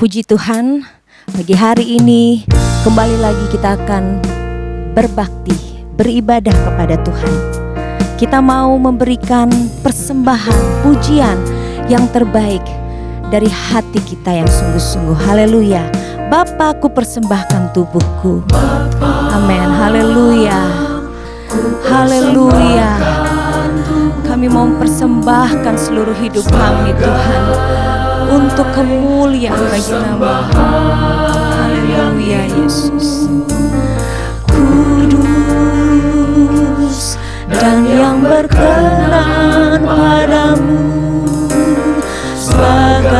Puji Tuhan, pagi hari ini kembali lagi kita akan berbakti, beribadah kepada Tuhan. Kita mau memberikan persembahan, pujian yang terbaik dari hati kita yang sungguh-sungguh. Haleluya. Bapa, aku persembahkan tubuhku. Amin. Haleluya. Haleluya. Kami mau mempersembahkan seluruh hidup kami, Tuhan, untuk kemuliaan bagi nama-Mu. Haleluya, Yesus. Kudus dan yang berkenan padamu, sebagai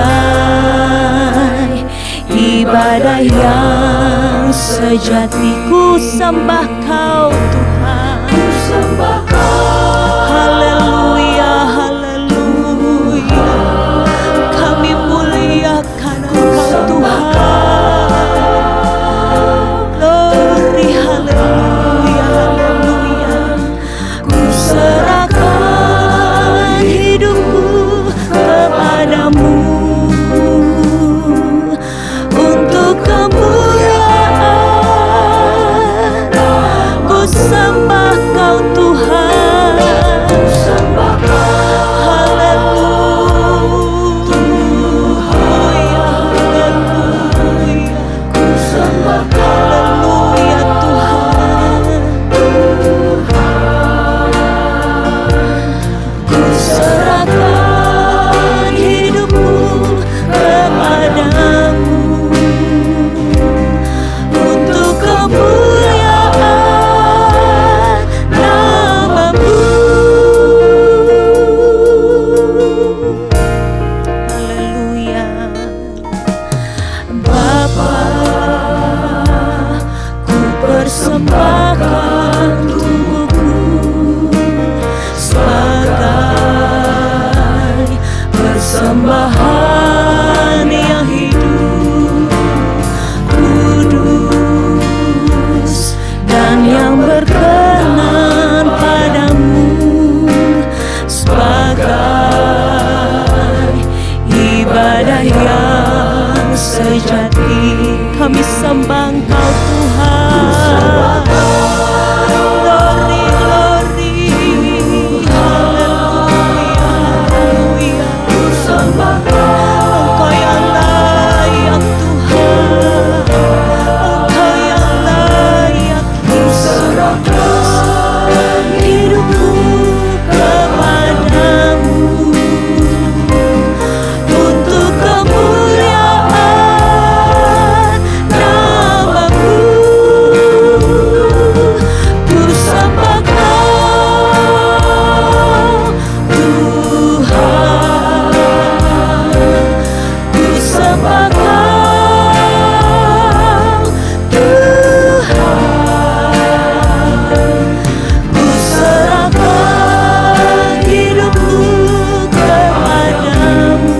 ibadah yang sejati ku sembah Kau, Tuhan. Haleluya, haleluya. Kami muliakan Engkau, Tuhan. Glory, haleluya, haleluya. Ku serahkan hidupku kepadamu untuk kemuliaan. Ku sembah Kau, Tuhan. Persembahan yang hidup, kudus dan yang berkenan padamu, sebagai ibadah yang sejati. Kami sembah Engkau, Tuhan. Glory, glory, haleluya, haleluya. Engkau yang layak, Tuhan. Engkau yang layak. Serahkan hidupku kepadamu untuk kemuliaan nama-Mu. Ku sembah Kau, Tuhan. Ku sembah Kau, Tuhan. Ku serahkan hidupku kepadamu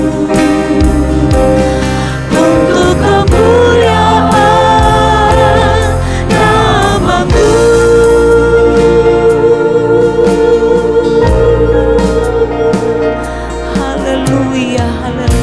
untuk kemuliaan nama-Mu. Haleluya, haleluya.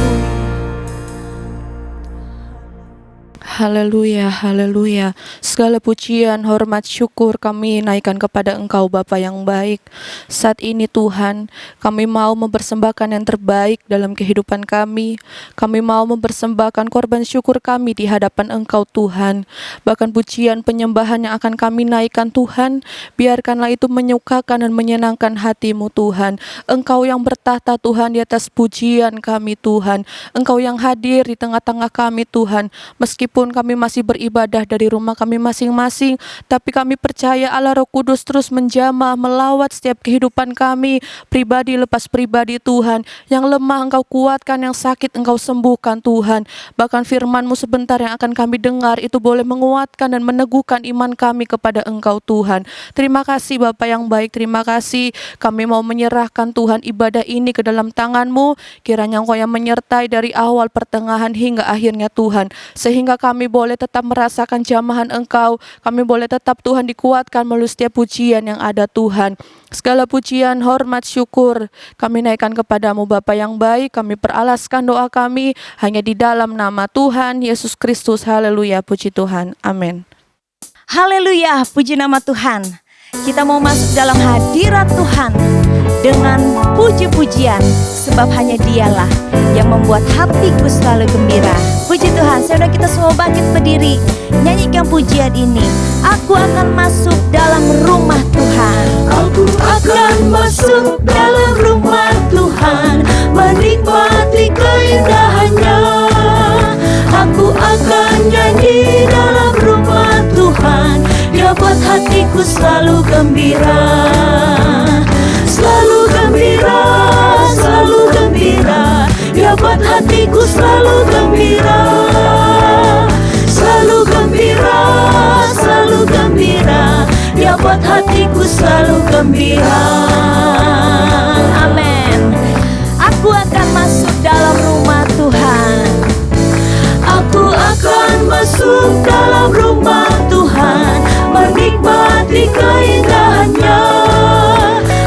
Haleluya, haleluya. Segala pujian, hormat, syukur kami naikkan kepada Engkau Bapa yang baik. Saat ini Tuhan, kami mau mempersembahkan yang terbaik dalam kehidupan kami. Kami mau mempersembahkan korban syukur kami di hadapan Engkau Tuhan. Bahkan pujian penyembahan yang akan kami naikkan Tuhan, biarkanlah itu menyukakan dan menyenangkan hati-Mu Tuhan. Engkau yang bertahta Tuhan di atas pujian kami Tuhan. Engkau yang hadir di tengah-tengah kami Tuhan. Meskipun kami masih beribadah dari rumah kami masing-masing, tapi kami percaya Allah Roh Kudus terus menjamah, melawat setiap kehidupan kami, pribadi lepas pribadi Tuhan. Yang lemah Engkau kuatkan, yang sakit Engkau sembuhkan Tuhan. Bahkan firman-Mu sebentar yang akan kami dengar itu boleh menguatkan dan meneguhkan iman kami kepada Engkau Tuhan. Terima kasih Bapa yang baik, terima kasih. Kami mau menyerahkan Tuhan ibadah ini ke dalam tangan-Mu. Kiranya Engkau yang menyertai dari awal, pertengahan hingga akhirnya Tuhan, sehingga kami boleh tetap merasakan jamahan Engkau, kami boleh tetap Tuhan dikuatkan melalui setiap pujian yang ada Tuhan. Segala pujian, hormat, syukur kami naikkan kepadamu Bapa yang baik. Kami peralaskan doa kami hanya di dalam nama Tuhan Yesus Kristus. Haleluya, puji Tuhan. Amin. Haleluya, puji nama Tuhan. Kita mau masuk dalam hadirat Tuhan dengan puji-pujian, sebab hanya Dialah yang membuat hatiku selalu gembira. Puji Tuhan. Saudara, kita semua bangkit berdiri, nyanyikan pujian ini. Aku akan masuk dalam rumah Tuhan. Aku akan masuk dalam rumah Tuhan, menikmati keindahannya. Aku akan nyanyi dalam rumah Tuhan, Dia buat hatiku selalu gembira. Selalu gembira, selalu gembira, Dia buat hatiku selalu gembira. Selalu gembira, selalu gembira, Dia buat hatiku selalu gembira. Amin. Aku akan masuk dalam rumah Tuhan. Aku akan masuk dalam rumah Tuhan, menikmati keindahannya.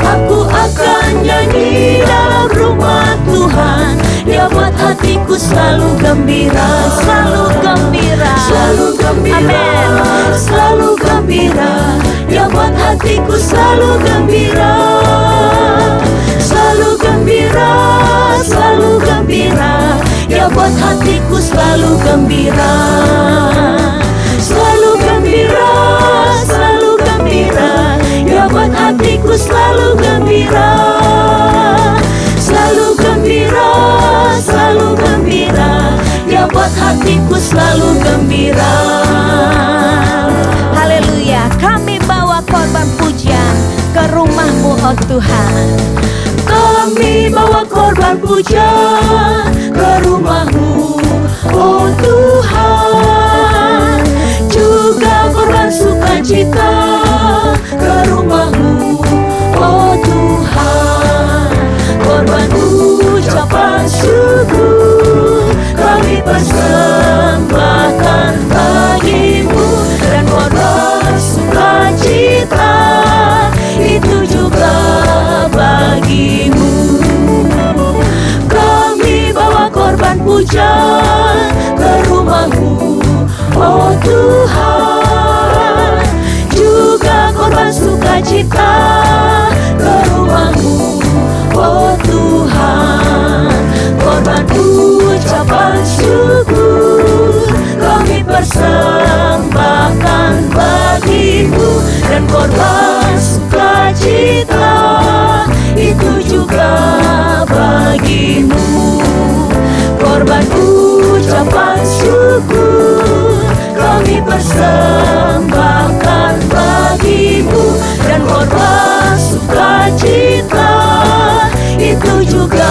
Aku akan nyanyi dalam rumah Tuhan, Dia buat hatiku selalu gembira. Selalu gembira, selalu gembira. Amin. Selalu gembira, Dia buat hatiku selalu gembira. Selalu gembira, selalu gembira, Dia buat hatiku selalu gembira. Selalu gembira, selalu gembira, Dia buat hatiku selalu gembira. Selalu gembira, selalu gembira, Dia buat hatiku selalu gembira. Haleluya. Kami bawa korban pujian ke rumah-Mu, oh Tuhan. Kami bawa korban pujian ke rumah-Mu, oh Tuhan. Juga korban sukacita ke rumah-Mu, oh Tuhan. Korban ucapan syukur kami persembahkan bagi-Mu, dan korban sukacita itu juga bagi-Mu. Kami bawa korban pujian ke rumah-Mu, oh Tuhan. Juga korban sukacita ke rumah-Mu, oh Tuhan. Korban ucapan syukur kami persembahkan bagi-Mu, dan korban sukacita itu juga bagi-Mu. Korban ucapan syukur kami persembahkan bagi-Mu, dan korban sukacita itu juga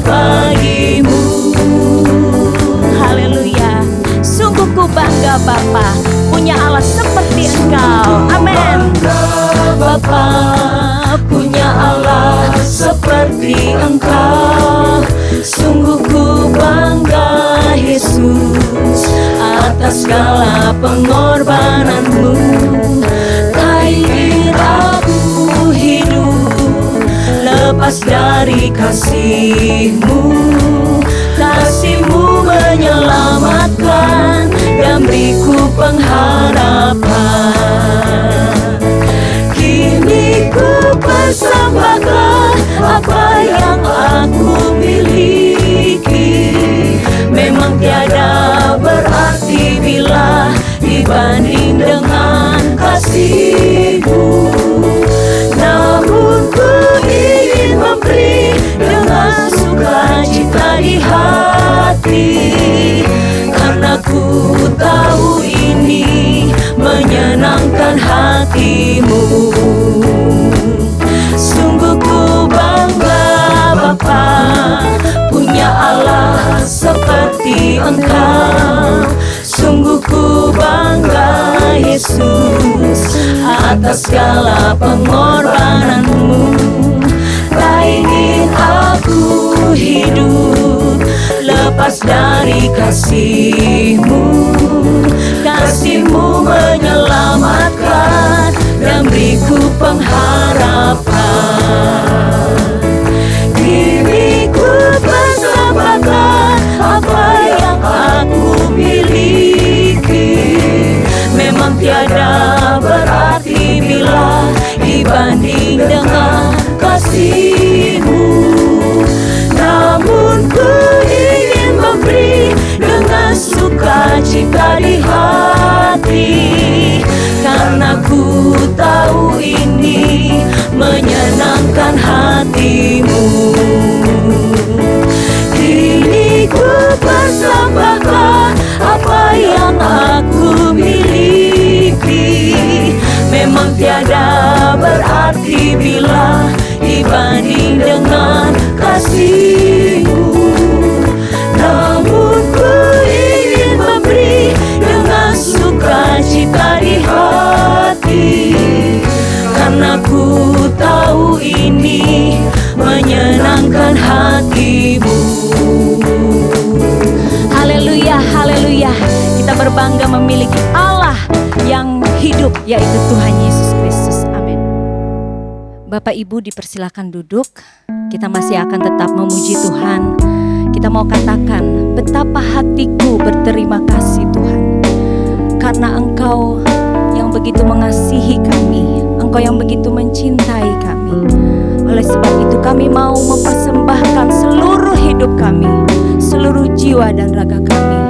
bagi-Mu. Haleluya. Sungguh ku bangga Bapa, punya Allah seperti Engkau. Amin. Bapa, punya Allah seperti Engkau. Sungguh ku bangga Yesus atas segala pengorbanan-Mu. Tak ingin aku hidup lepas dari kasih-Mu. Kasih-Mu menyelamatkan dan beriku pengharapan. Kini ku persembahkan apa yang aku miliki. Memang tiada berarti bila dibanding dengan kasih-Mu. Namun ku ingin memberi dengan sukacita di hati, karena ku tahu ini menyenangkan hati-Mu. Sungguh ku bangga Bapa, punya Allah seperti Engkau. Sungguh ku bangga Yesus atas segala pengorbanan-Mu. Tak ingin aku hidup lepas dari dari kasih-Mu. Kasih-Mu menyelamatkan dan beriku pengharapan. Diriku persembahkan apa yang aku miliki. Memang tiada berarti bila dibanding dengan kasih-Mu. Namun ku ingin memberi dengan sukacita di hati, karena ku tahu ini menyenangkan hati-Mu. Kini ku persembahkan apa yang aku miliki. Memang tiada berarti bila dibanding dengan kasih-Mu. Namun ku ingin memberi dengan sukacita di hati, karena ku tahu ini menyenangkan hati-Mu. Haleluya, haleluya. Kita berbangga memiliki Allah yang hidup, yaitu Tuhan Yesus Kristus. Amin. Bapak Ibu dipersilakan duduk. Kita masih akan tetap memuji Tuhan. Kita mau katakan betapa hatiku berterima kasih Tuhan, karena Engkau yang begitu mengasihi kami, Engkau yang begitu mencintai kami. Oleh sebab itu kami mau mempersembahkan seluruh hidup kami, seluruh jiwa dan raga kami,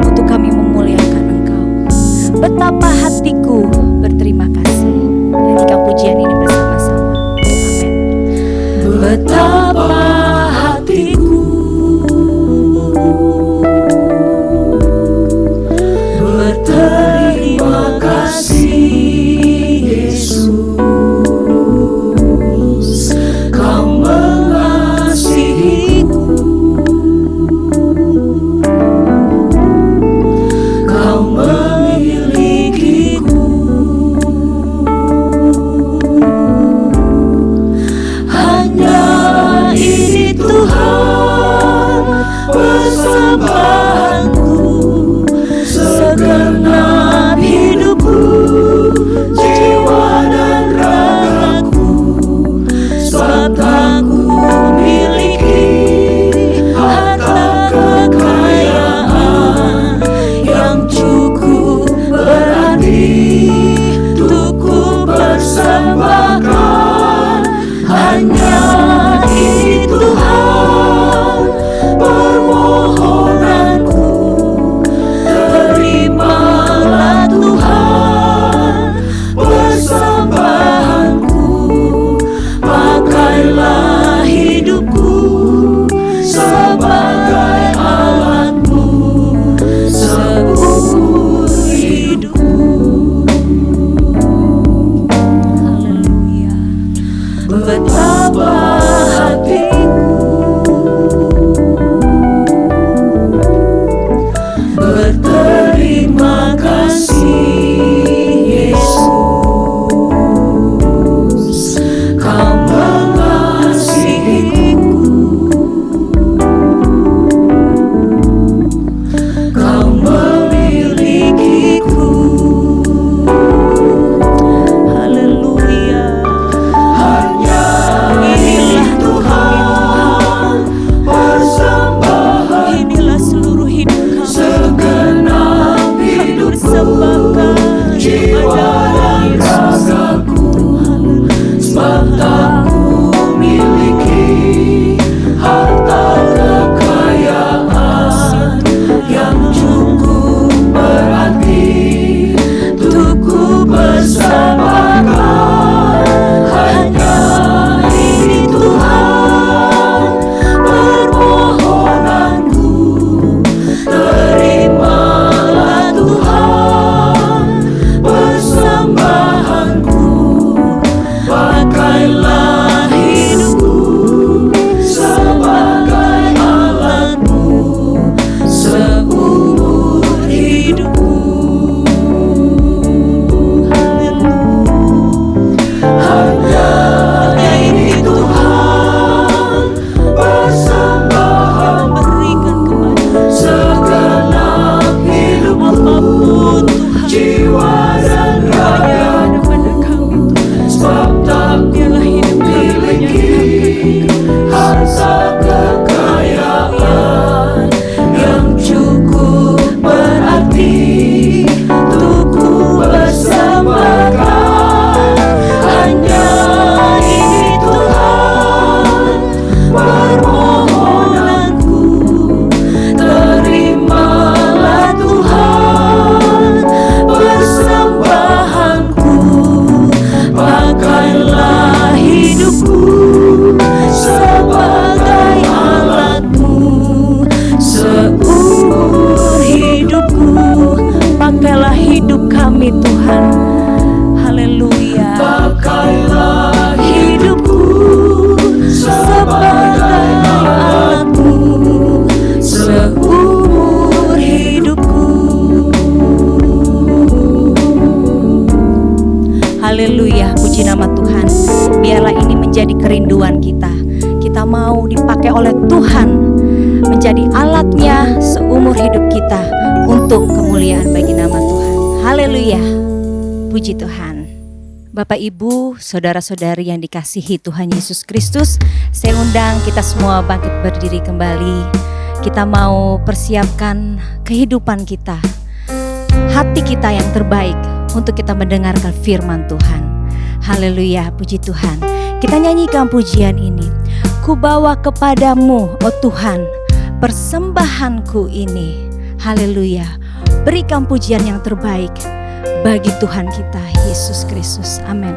untuk kami memuliakan Engkau. Betapa hatiku berterima kasih. Nyanyikan pujian ini bersama-sama. Amin. Betapa hatiku berterima kasih Yesus, Kau mengasihiku, Kau memilikiku. Hanya ini Tuhan persembahanku, segenap hidupku, jiwa dan ragaku. Sebab aku miliki harta kekayaan yang cukup berarti untuk ku persembahkan. Hanya ini Tuhan permohonanku. Terimalah Tuhan persembahanku. Pakailah hidupku sebagai alat-Mu seumur hidupku. Haleluya. Pakailah hidupku sebagai alatmu seumur hidupku. Haleluya, puji nama Tuhan. Biarlah ini menjadi kerinduan kita. Kita mau dipakai oleh Tuhan menjadi alatnya seumur hidup kita untuk kemuliaan bagi nama Tuhan. Haleluya, puji Tuhan. Bapak, Ibu, saudara-saudari yang dikasihi Tuhan Yesus Kristus, saya undang kita semua bangkit berdiri kembali. Kita mau persiapkan kehidupan kita, hati kita yang terbaik untuk kita mendengarkan firman Tuhan. Haleluya, puji Tuhan. Kita nyanyikan pujian ini. Ku bawa kepadamu, oh Tuhan, persembahanku ini. Haleluya. Berikan pujian yang terbaik bagi Tuhan kita Yesus Kristus. Amin.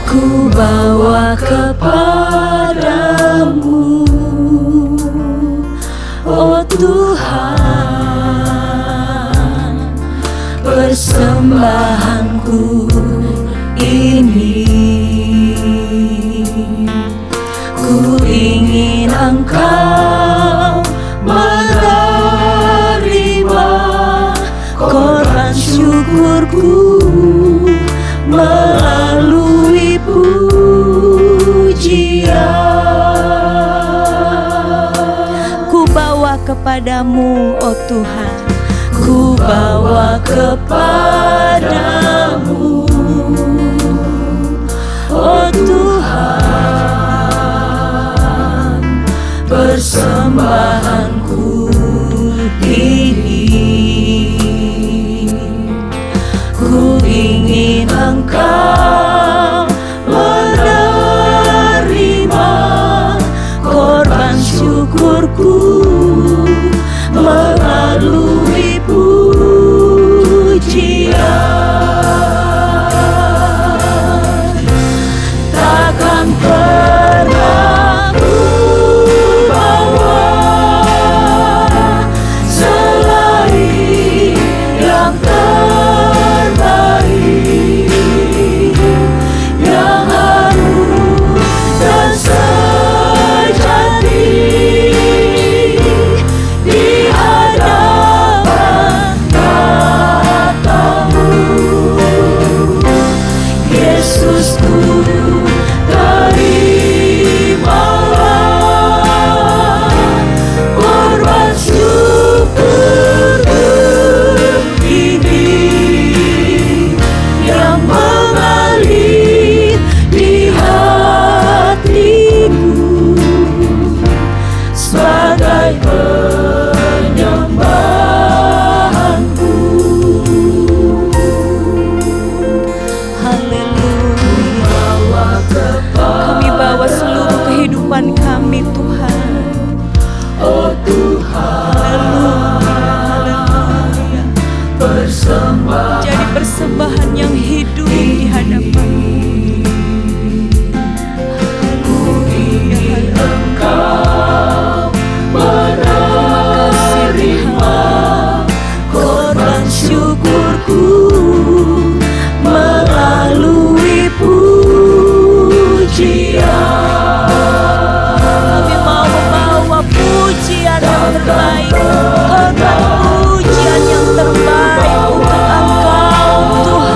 Ku bawa kepadamu, oh Tuhan, persembahanku ini. Ku ingin Engkau menerima korban syukurku melalui pujian. Ku bawa kepadamu, oh Tuhan, ku bawa kepadamu, oh Tuhan, persembahanku ini. Ku ingin Engkau menerima korban syukurku melalui pujian. Takkan pernah ku bawa selain yang terbaik, yang harum dan sejati di hadapan matamu. Yesusku, terimalah korban syukurku ini yang mengalir di hatimu sebagai penyembahanku. Haleluya. Kami bawa seluruh kehidupan kami, Tuhan. Oh Tuhan, haleluya. Jadi persembahan yang hidup di hadapan-Mu. Ku ingin Engkau menerima korban syukurku melalui pujian. Kami mau membawa pujian yang terbaik, korban pujian yang terbaik untuk Engkau, Tuhan.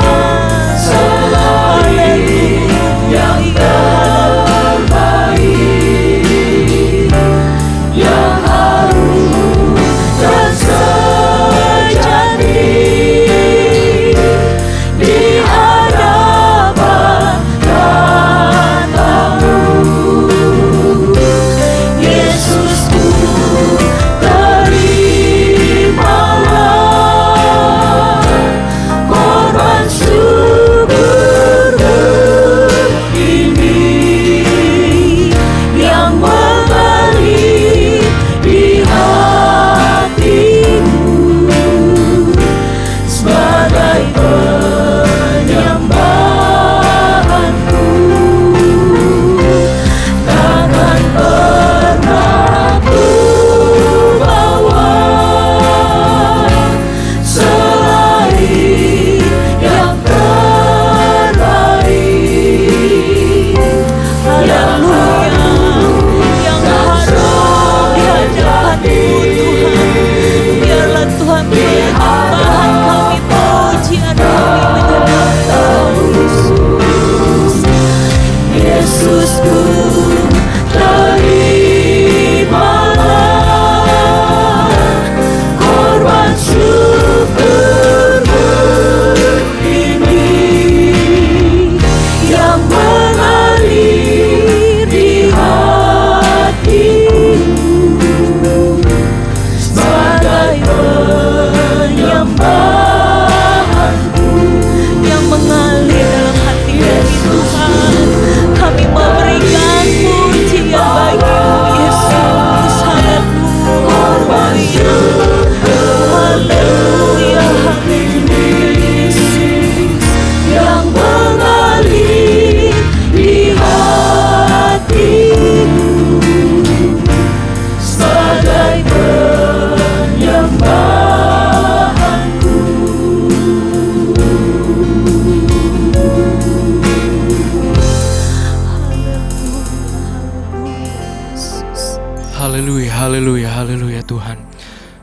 Haleluya, haleluya Tuhan.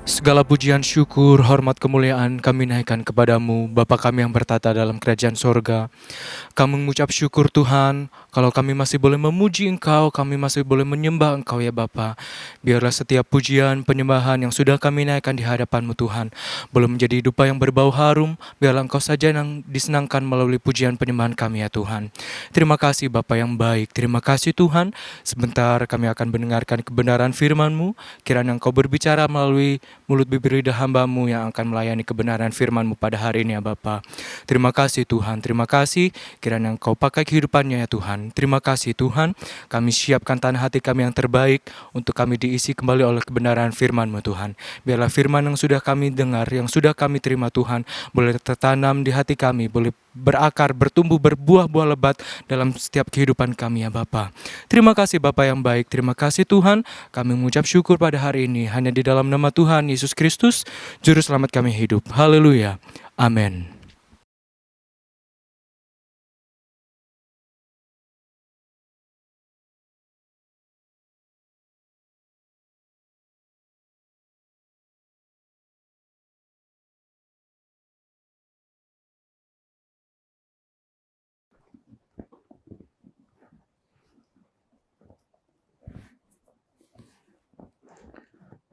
Segala pujian, syukur, hormat, kemuliaan kami naikkan kepadamu, Bapa kami yang bertata dalam kerajaan sorga. Kami mengucap syukur Tuhan, kalau kami masih boleh memuji Engkau, kami masih boleh menyembah Engkau ya Bapa. Biarlah setiap pujian, penyembahan yang sudah kami naikkan di hadapan-Mu Tuhan, boleh menjadi dupa yang berbau harum, biarlah Engkau saja yang disenangkan melalui pujian penyembahan kami ya Tuhan. Terima kasih Bapa yang baik, terima kasih Tuhan. Sebentar kami akan mendengarkan kebenaran firman-Mu, kiranya Engkau berbicara melalui mulut bibir lidah hamba-Mu yang akan melayani kebenaran firman-Mu pada hari ini ya Bapa. Terima kasih Tuhan, terima kasih kiranya Engkau pakai kehidupannya ya Tuhan. Terima kasih Tuhan, kami siapkan tanah hati kami yang terbaik untuk kami diisi kembali oleh kebenaran firman-Mu Tuhan. Biarlah firman yang sudah kami dengar, yang sudah kami terima Tuhan, boleh tertanam di hati kami, boleh berakar, bertumbuh, berbuah-buah lebat dalam setiap kehidupan kami ya Bapa. Terima kasih Bapa yang baik, terima kasih Tuhan. Kami mengucap syukur pada hari ini hanya di dalam nama Tuhan Yesus Kristus, Juru Selamat kami hidup. Haleluya. Amin.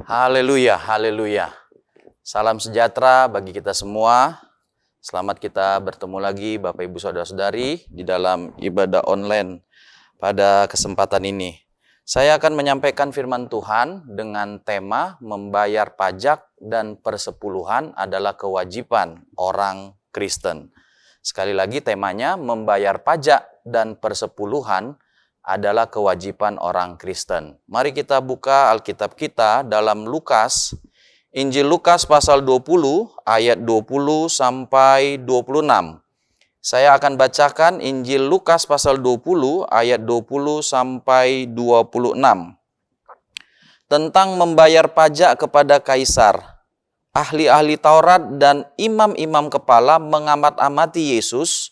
Haleluya, haleluya. Salam sejahtera bagi kita semua. Selamat kita bertemu lagi Bapak Ibu Saudara-saudari di dalam ibadah online pada kesempatan ini. Saya akan menyampaikan firman Tuhan dengan tema membayar pajak dan persepuluhan adalah kewajiban orang Kristen. Sekali lagi temanya membayar pajak dan persepuluhan adalah kewajiban orang Kristen. Mari kita buka Alkitab kita dalam Lukas, Injil Lukas pasal 20 ayat 20 sampai 26. Saya akan bacakan Injil Lukas pasal 20 ayat 20 sampai 26. Tentang membayar pajak kepada kaisar. Ahli-ahli Taurat dan imam-imam kepala mengamat-amati Yesus.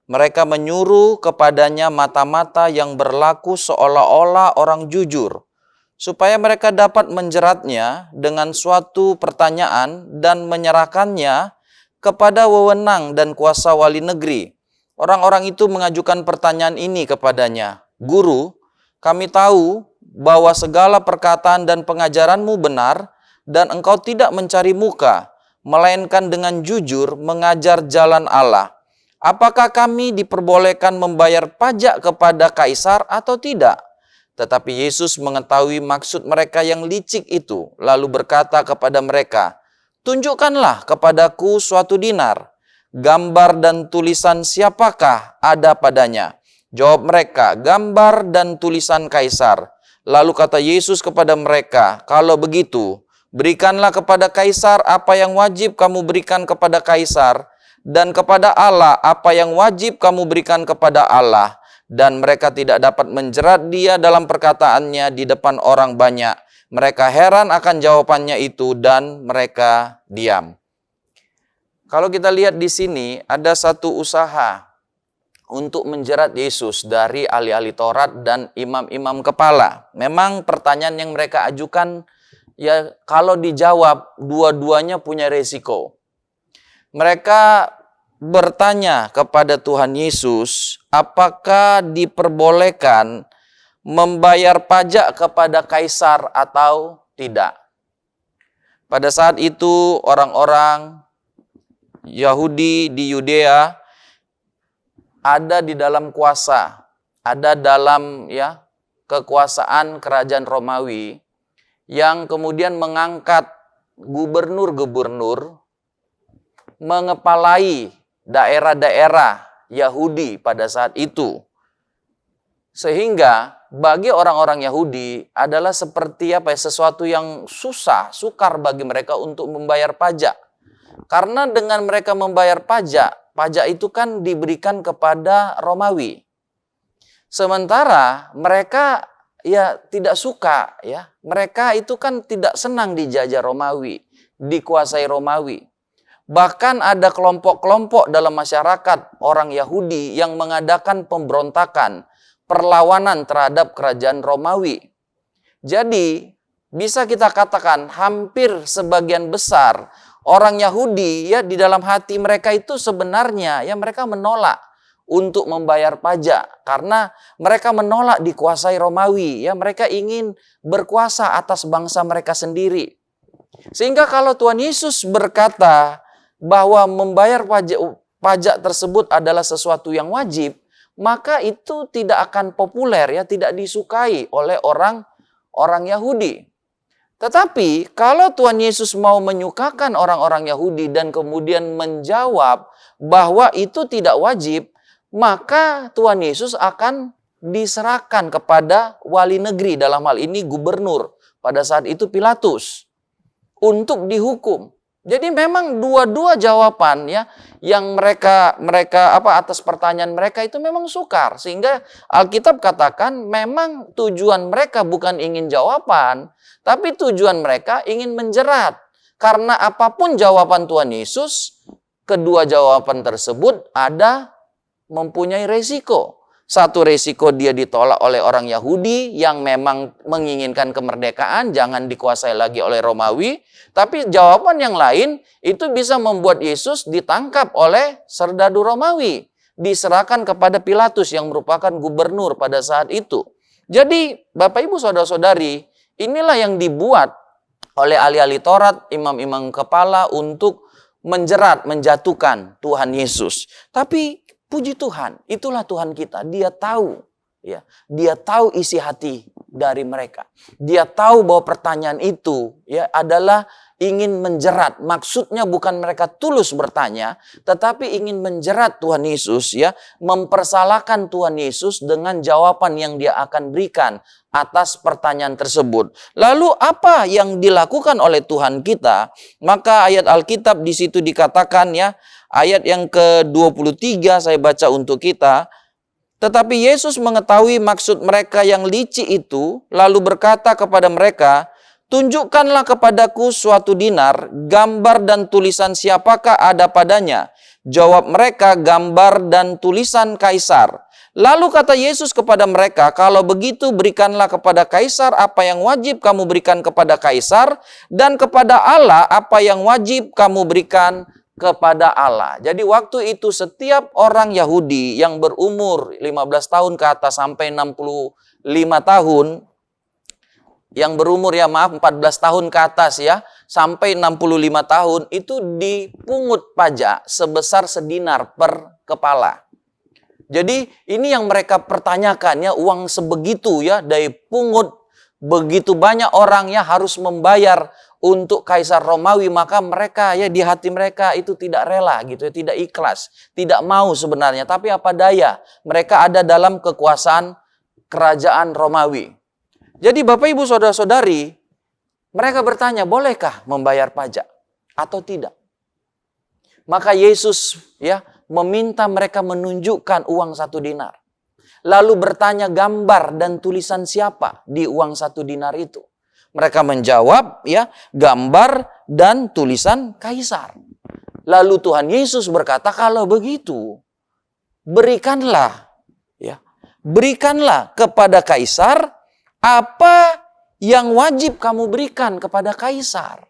Mereka menyuruh kepadanya mata-mata yang berlaku seolah-olah orang jujur, supaya mereka dapat menjeratnya dengan suatu pertanyaan dan menyerahkannya kepada wewenang dan kuasa wali negeri. Orang-orang itu mengajukan pertanyaan ini kepadanya, "Guru, kami tahu bahwa segala perkataan dan pengajaranmu benar, dan engkau tidak mencari muka, melainkan dengan jujur mengajar jalan Allah. Apakah kami diperbolehkan membayar pajak kepada kaisar atau tidak?" Tetapi Yesus mengetahui maksud mereka yang licik itu, lalu berkata kepada mereka, "Tunjukkanlah kepadaku suatu dinar. Gambar dan tulisan siapakah ada padanya?" Jawab mereka, "Gambar dan tulisan kaisar." Lalu kata Yesus kepada mereka, "Kalau begitu, berikanlah kepada kaisar apa yang wajib kamu berikan kepada kaisar, dan kepada Allah apa yang wajib kamu berikan kepada Allah." Dan mereka tidak dapat menjerat dia dalam perkataannya di depan orang banyak. Mereka heran akan jawabannya itu dan mereka diam. Kalau kita lihat di sini ada satu usaha untuk menjerat Yesus dari ahli-ahli Taurat dan imam-imam kepala. Memang pertanyaan yang mereka ajukan, ya kalau dijawab dua-duanya punya resiko. Mereka bertanya kepada Tuhan Yesus, apakah diperbolehkan membayar pajak kepada kaisar atau tidak. Pada saat itu orang-orang Yahudi di Yudea ada di dalam kuasa, ada dalam kekuasaan kerajaan Romawi yang kemudian mengangkat gubernur-gubernur mengepalai daerah-daerah Yahudi pada saat itu. Sehingga bagi orang-orang Yahudi adalah seperti sesuatu yang susah, sukar bagi mereka untuk membayar pajak. Karena dengan mereka membayar pajak, pajak itu kan diberikan kepada Romawi. Sementara mereka tidak suka, mereka itu kan tidak senang dijajah Romawi, dikuasai Romawi. Bahkan ada kelompok-kelompok dalam masyarakat orang Yahudi yang mengadakan pemberontakan, perlawanan terhadap kerajaan Romawi. Jadi bisa kita katakan hampir sebagian besar orang Yahudi ya di dalam hati mereka itu sebenarnya ya mereka menolak untuk membayar pajak karena mereka menolak dikuasai Romawi ya, mereka ingin berkuasa atas bangsa mereka sendiri. Sehingga kalau Tuhan Yesus berkata bahwa membayar pajak tersebut adalah sesuatu yang wajib, maka itu tidak akan populer ya, tidak disukai oleh orang Yahudi. Tetapi kalau Tuhan Yesus mau menyukakan orang-orang Yahudi dan kemudian menjawab bahwa itu tidak wajib, maka Tuhan Yesus akan diserahkan kepada wali negeri, dalam hal ini gubernur, pada saat itu Pilatus, untuk dihukum. Jadi memang dua-dua jawaban ya yang mereka atas pertanyaan mereka itu memang sukar, sehingga Alkitab katakan memang tujuan mereka bukan ingin jawaban, tapi tujuan mereka ingin menjerat. Karena apapun jawaban Tuhan Yesus, kedua jawaban tersebut mempunyai resiko. Satu resiko dia ditolak oleh orang Yahudi yang memang menginginkan kemerdekaan, jangan dikuasai lagi oleh Romawi. Tapi jawaban yang lain itu bisa membuat Yesus ditangkap oleh serdadu Romawi, diserahkan kepada Pilatus yang merupakan gubernur pada saat itu. Jadi Bapak Ibu Saudara-saudari, inilah yang dibuat oleh ahli-ahli Taurat, imam-imam kepala untuk menjatuhkan Tuhan Yesus. Tapi puji Tuhan, itulah Tuhan kita. Dia tahu, ya, dia tahu isi hati dari mereka. Dia tahu bahwa pertanyaan itu, ya, adalah ingin menjerat. Maksudnya bukan mereka tulus bertanya, tetapi ingin menjerat Tuhan Yesus, ya, mempersalahkan Tuhan Yesus dengan jawaban yang dia akan berikan atas pertanyaan tersebut. Lalu apa yang dilakukan oleh Tuhan kita? Maka ayat Alkitab di situ dikatakan, ya. Ayat yang ke-23 saya baca untuk kita. Tetapi Yesus mengetahui maksud mereka yang licik itu, lalu berkata kepada mereka, tunjukkanlah kepadaku suatu dinar, gambar dan tulisan siapakah ada padanya. Jawab mereka, gambar dan tulisan Kaisar. Lalu kata Yesus kepada mereka, kalau begitu berikanlah kepada Kaisar apa yang wajib kamu berikan kepada Kaisar, dan kepada Allah apa yang wajib kamu berikan kepada Allah. Jadi waktu itu setiap orang Yahudi yang berumur 15 tahun ke atas sampai 65 tahun, yang berumur 14 tahun ke atas ya, sampai 65 tahun itu dipungut pajak sebesar sedinar per kepala. Jadi ini yang mereka pertanyakan ya, uang sebegitu ya, dari pungut begitu banyak orang ya harus membayar untuk Kaisar Romawi, maka mereka ya di hati mereka itu tidak rela gitu ya, tidak ikhlas, tidak mau sebenarnya, tapi apa daya, mereka ada dalam kekuasaan kerajaan Romawi. Jadi Bapak Ibu Saudara-saudari, mereka bertanya, bolehkah membayar pajak atau tidak? Maka Yesus ya meminta mereka menunjukkan uang 1 dinar. Lalu bertanya gambar dan tulisan siapa di uang 1 dinar itu. Mereka menjawab ya, gambar dan tulisan Kaisar. Lalu Tuhan Yesus berkata, kalau begitu berikanlah kepada Kaisar apa yang wajib kamu berikan kepada Kaisar.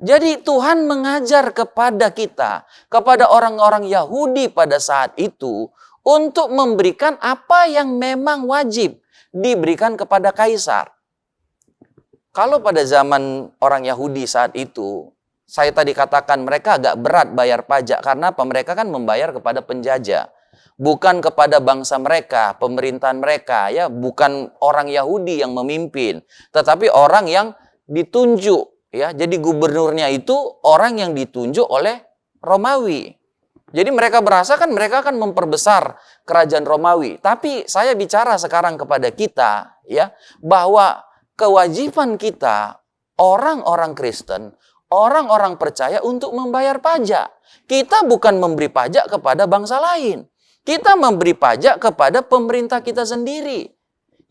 Jadi Tuhan mengajar kepada kita, kepada orang-orang Yahudi pada saat itu, untuk memberikan apa yang memang wajib diberikan kepada Kaisar. Kalau pada zaman orang Yahudi saat itu, saya tadi katakan mereka agak berat bayar pajak karena mereka kan membayar kepada penjajah, bukan kepada bangsa mereka, pemerintahan mereka, ya, bukan orang Yahudi yang memimpin, tetapi orang yang ditunjuk, ya. Jadi gubernurnya itu orang yang ditunjuk oleh Romawi. Jadi mereka berasa kan mereka akan memperbesar kerajaan Romawi. Tapi saya bicara sekarang kepada kita, ya, bahwa kewajiban kita, orang-orang Kristen, orang-orang percaya untuk membayar pajak. Kita bukan memberi pajak kepada bangsa lain. Kita memberi pajak kepada pemerintah kita sendiri.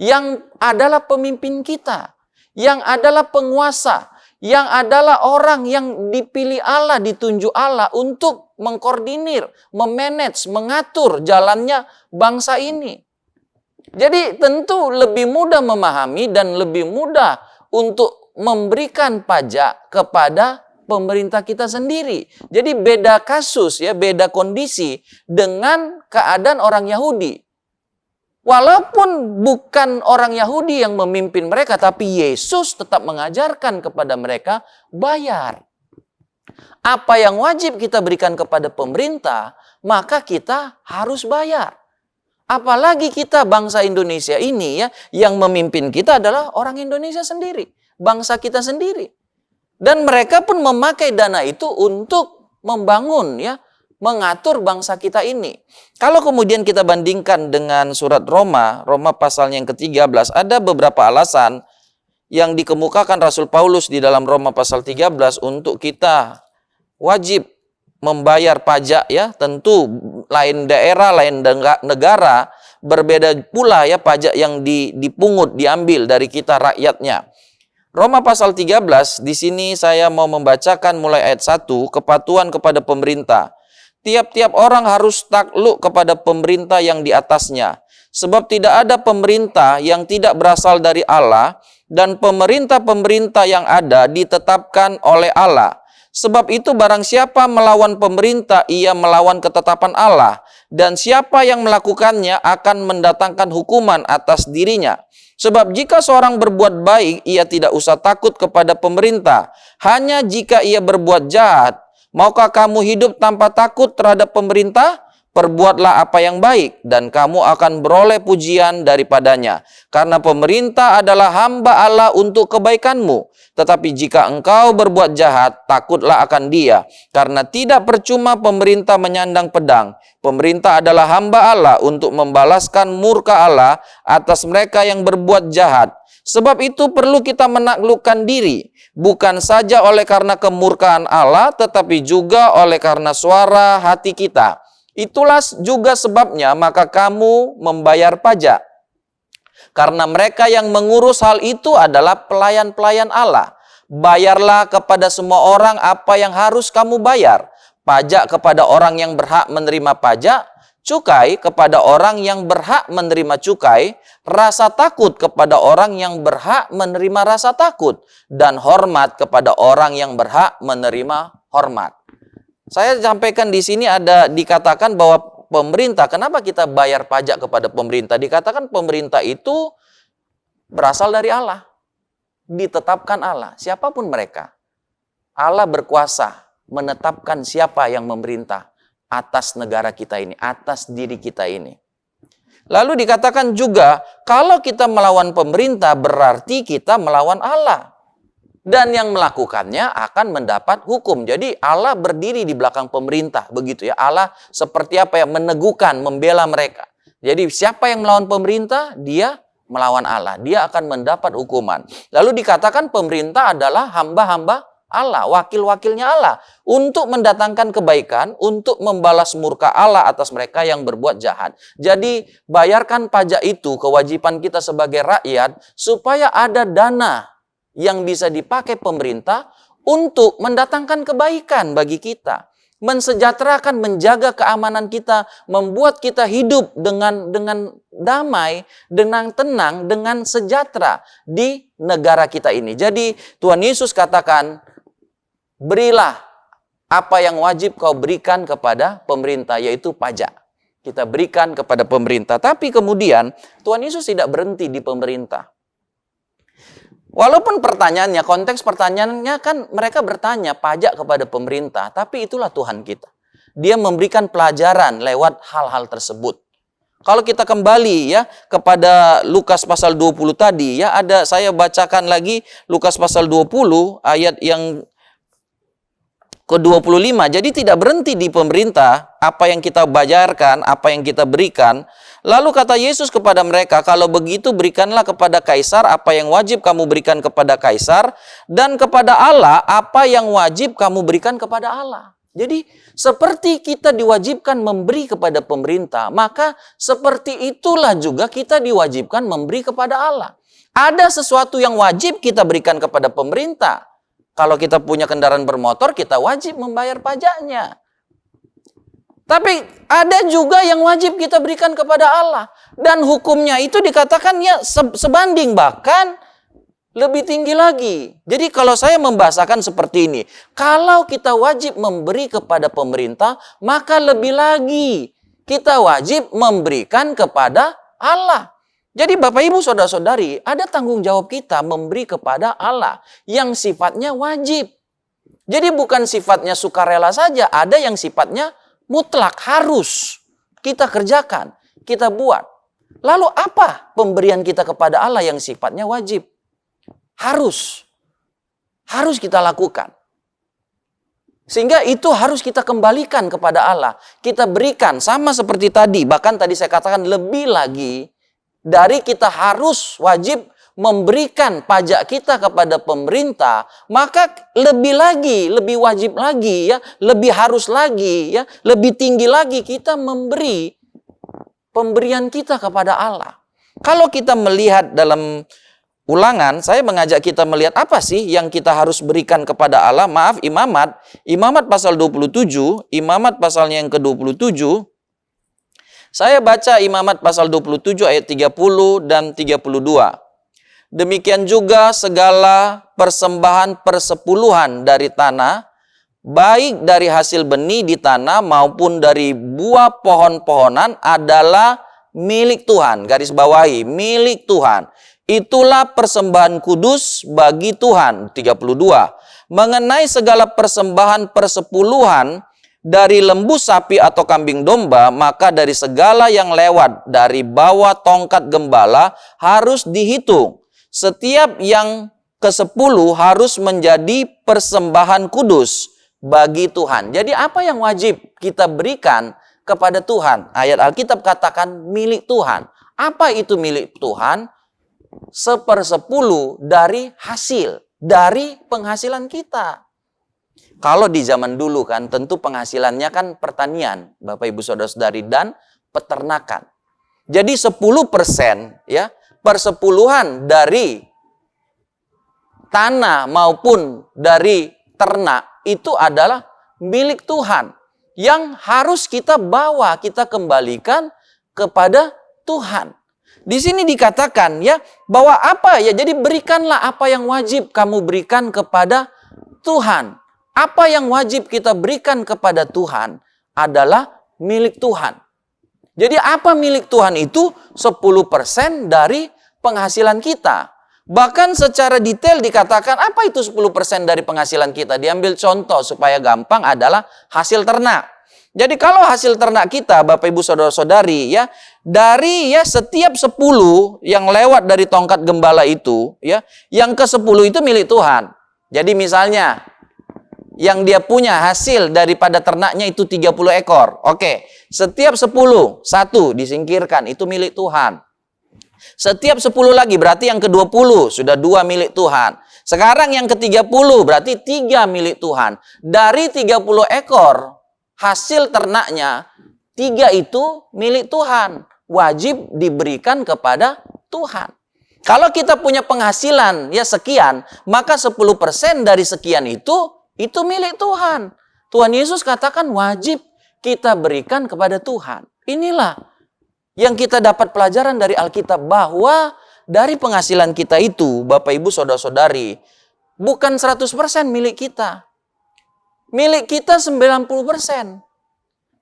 Yang adalah pemimpin kita. Yang adalah penguasa. Yang adalah orang yang dipilih Allah, ditunjuk Allah untuk mengkoordinir, memanage, mengatur jalannya bangsa ini. Jadi tentu lebih mudah memahami dan lebih mudah untuk memberikan pajak kepada pemerintah kita sendiri. Jadi beda kasus ya, beda kondisi dengan keadaan orang Yahudi. Walaupun bukan orang Yahudi yang memimpin mereka, tapi Yesus tetap mengajarkan kepada mereka bayar. Apa yang wajib kita berikan kepada pemerintah, maka kita harus bayar. Apalagi kita bangsa Indonesia ini ya, yang memimpin kita adalah orang Indonesia sendiri, bangsa kita sendiri. Dan mereka pun memakai dana itu untuk membangun ya, mengatur bangsa kita ini. Kalau kemudian kita bandingkan dengan surat Roma pasalnya yang ke-13, ada beberapa alasan yang dikemukakan Rasul Paulus di dalam Roma pasal 13 untuk kita wajib membayar pajak ya. Tentu lain daerah, lain negara, berbeda pula ya pajak yang dipungut, diambil dari kita rakyatnya. Roma pasal 13, di sini saya mau membacakan mulai ayat 1, kepatuhan kepada pemerintah. Tiap-tiap orang harus takluk kepada pemerintah yang di atasnya. Sebab tidak ada pemerintah yang tidak berasal dari Allah, dan pemerintah-pemerintah yang ada ditetapkan oleh Allah. Sebab itu barang siapa melawan pemerintah, ia melawan ketetapan Allah. Dan siapa yang melakukannya akan mendatangkan hukuman atas dirinya. Sebab jika seorang berbuat baik, ia tidak usah takut kepada pemerintah. Hanya jika ia berbuat jahat. Maukah kamu hidup tanpa takut terhadap pemerintah? Perbuatlah apa yang baik, dan kamu akan beroleh pujian daripadanya. Karena pemerintah adalah hamba Allah untuk kebaikanmu. Tetapi jika engkau berbuat jahat, takutlah akan dia. Karena tidak percuma pemerintah menyandang pedang. Pemerintah adalah hamba Allah untuk membalaskan murka Allah atas mereka yang berbuat jahat. Sebab itu perlu kita menaklukkan diri, bukan saja oleh karena kemurkaan Allah, tetapi juga oleh karena suara hati kita. Itulah juga sebabnya maka kamu membayar pajak. Karena mereka yang mengurus hal itu adalah pelayan-pelayan Allah. Bayarlah kepada semua orang apa yang harus kamu bayar. Pajak kepada orang yang berhak menerima pajak, cukai kepada orang yang berhak menerima cukai, rasa takut kepada orang yang berhak menerima rasa takut, dan hormat kepada orang yang berhak menerima hormat. Saya sampaikan di sini ada dikatakan bahwa pemerintah, kenapa kita bayar pajak kepada pemerintah? Dikatakan pemerintah itu berasal dari Allah, ditetapkan Allah, siapapun mereka. Allah berkuasa menetapkan siapa yang memerintah atas negara kita ini, atas diri kita ini. Lalu dikatakan juga, kalau kita melawan pemerintah berarti kita melawan Allah. Dan yang melakukannya akan mendapat hukum. Jadi Allah berdiri di belakang pemerintah, begitu ya. Allah seperti apa yang meneguhkan, membela mereka. Jadi siapa yang melawan pemerintah, dia melawan Allah. Dia akan mendapat hukuman. Lalu dikatakan pemerintah adalah hamba-hamba Allah, wakil-wakilnya Allah, untuk mendatangkan kebaikan, untuk membalas murka Allah atas mereka yang berbuat jahat. Jadi bayarkan pajak itu, kewajiban kita sebagai rakyat, supaya ada dana yang bisa dipakai pemerintah untuk mendatangkan kebaikan bagi kita, mensejahterakan, menjaga keamanan kita, membuat kita hidup dengan damai, dengan tenang, dengan sejahtera di negara kita ini. Jadi Tuhan Yesus katakan, berilah apa yang wajib kau berikan kepada pemerintah, yaitu pajak. Kita berikan kepada pemerintah. Tapi kemudian Tuhan Yesus tidak berhenti di pemerintah. Walaupun pertanyaannya, konteks pertanyaannya kan mereka bertanya pajak kepada pemerintah. Tapi itulah Tuhan kita. Dia memberikan pelajaran lewat hal-hal tersebut. Kalau kita kembali ya kepada Lukas pasal 20 tadi ya, ada saya bacakan lagi Lukas pasal 20 ayat yang ke-25. Jadi tidak berhenti di pemerintah, apa yang kita bayarkan, apa yang kita berikan. Lalu kata Yesus kepada mereka, kalau begitu berikanlah kepada Kaisar apa yang wajib kamu berikan kepada Kaisar, dan kepada Allah apa yang wajib kamu berikan kepada Allah. Jadi seperti kita diwajibkan memberi kepada pemerintah, maka seperti itulah juga kita diwajibkan memberi kepada Allah. Ada sesuatu yang wajib kita berikan kepada pemerintah. Kalau kita punya kendaraan bermotor, kita wajib membayar pajaknya. Tapi ada juga yang wajib kita berikan kepada Allah. Dan hukumnya itu dikatakan ya sebanding, bahkan lebih tinggi lagi. Jadi kalau saya membahasakan seperti ini, kalau kita wajib memberi kepada pemerintah, maka lebih lagi kita wajib memberikan kepada Allah. Jadi Bapak Ibu Saudara-saudari, ada tanggung jawab kita memberi kepada Allah yang sifatnya wajib. Jadi bukan sifatnya sukarela saja, ada yang sifatnya mutlak, harus kita kerjakan, kita buat. Lalu apa pemberian kita kepada Allah yang sifatnya wajib? Harus kita lakukan. Sehingga itu harus kita kembalikan kepada Allah. Kita berikan sama seperti tadi. Bahkan tadi saya katakan lebih lagi. Dari kita harus wajib memberikan pajak kita kepada pemerintah. Maka lebih lagi, lebih wajib lagi ya. Lebih harus lagi ya. Lebih tinggi lagi kita memberi pemberian kita kepada Allah. Kalau kita melihat dalam Ulangan, saya mengajak kita melihat apa sih yang kita harus berikan kepada Allah. Maaf, Imamat pasal 27, Imamat pasalnya yang ke-27. Saya baca Imamat pasal 27 ayat 30 dan 32. Demikian juga segala persembahan persepuluhan dari tanah, baik dari hasil benih di tanah maupun dari buah pohon-pohonan adalah milik Tuhan. Garis bawahi, milik Tuhan. Itulah persembahan kudus bagi Tuhan. 32. Mengenai segala persembahan persepuluhan dari lembu sapi atau kambing domba, maka dari segala yang lewat dari bawah tongkat gembala harus dihitung. Setiap yang ke-10 harus menjadi persembahan kudus bagi Tuhan. Jadi apa yang wajib kita berikan kepada Tuhan? Ayat Alkitab katakan milik Tuhan. Apa itu milik Tuhan? 1/10 dari hasil, dari penghasilan kita. Kalau di zaman dulu kan tentu penghasilannya kan pertanian, Bapak Ibu Saudara-saudari, dan peternakan. Jadi 10% ya, persepuluhan dari tanah maupun dari ternak itu adalah milik Tuhan yang harus kita bawa, kita kembalikan kepada Tuhan. Di sini dikatakan ya bahwa apa ya, jadi berikanlah apa yang wajib kamu berikan kepada Tuhan. Apa yang wajib kita berikan kepada Tuhan adalah milik Tuhan. Jadi apa milik Tuhan itu? 10% dari penghasilan kita. Bahkan secara detail dikatakan apa itu 10% dari penghasilan kita. Diambil contoh supaya gampang adalah hasil ternak. Jadi kalau hasil ternak kita, Bapak Ibu Saudara-saudari ya, dari ya setiap 10 yang lewat dari tongkat gembala itu ya, yang ke-10 itu milik Tuhan. Jadi misalnya yang dia punya hasil daripada ternaknya itu 30 ekor. Oke, setiap 10, 1 disingkirkan, itu milik Tuhan. Setiap 10 lagi berarti yang ke-20 sudah 2 milik Tuhan. Sekarang yang ke-30 berarti 3 milik Tuhan. Dari 30 ekor hasil ternaknya, 3 itu milik Tuhan. Wajib diberikan kepada Tuhan. Kalau kita punya penghasilan ya sekian, maka 10% dari sekian itu milik Tuhan. Tuhan Yesus katakan wajib kita berikan kepada Tuhan. Inilah yang kita dapat pelajaran dari Alkitab, bahwa dari penghasilan kita itu, Bapak Ibu Saudara-saudari, bukan 100% milik kita. Milik kita 90%.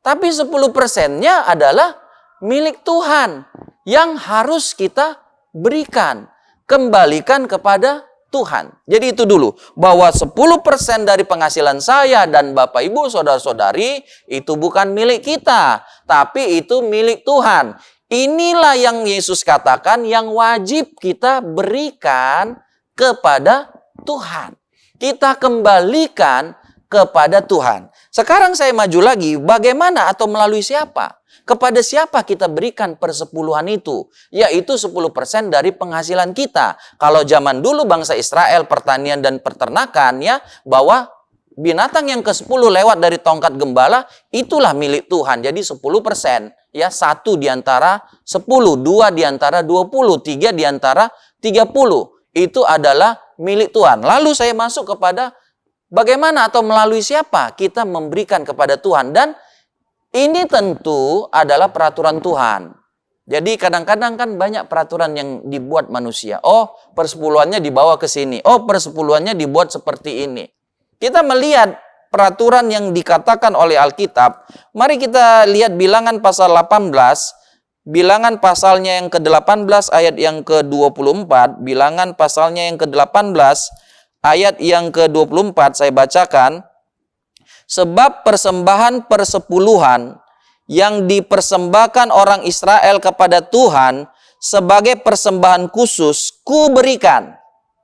Tapi 10%-nya adalah milik Tuhan yang harus kita berikan, kembalikan kepada Tuhan. Jadi itu dulu, bahwa 10% dari penghasilan saya dan Bapak Ibu Saudara-saudari itu bukan milik kita, tapi itu milik Tuhan. Inilah yang Yesus katakan yang wajib kita berikan kepada Tuhan. Kita kembalikan kepada Tuhan. Sekarang saya maju lagi, bagaimana atau melalui siapa? Kepada siapa kita berikan persepuluhan itu? Yaitu 10% dari penghasilan kita. Kalau zaman dulu bangsa Israel pertanian dan peternakan ya, bahwa binatang yang ke-10 lewat dari tongkat gembala itulah milik Tuhan. Jadi 10% ya, 1 di antara 10, 2 di antara 20, 3 di antara 30. Itu adalah milik Tuhan. Lalu saya masuk kepada bagaimana atau melalui siapa kita memberikan kepada Tuhan. Dan ini tentu adalah peraturan Tuhan. Jadi kadang-kadang kan banyak peraturan yang dibuat manusia. Oh, persepuluhannya dibawa ke sini. Oh, persepuluhannya dibuat seperti ini. Kita melihat peraturan yang dikatakan oleh Alkitab. Mari kita lihat Bilangan pasal 18. Bilangan pasalnya yang ke-18 ayat yang ke-24. Bilangan pasalnya yang ke-18 ayat yang ke-24. Saya bacakan. Sebab persembahan persepuluhan yang dipersembahkan orang Israel kepada Tuhan sebagai persembahan khusus, ku berikan.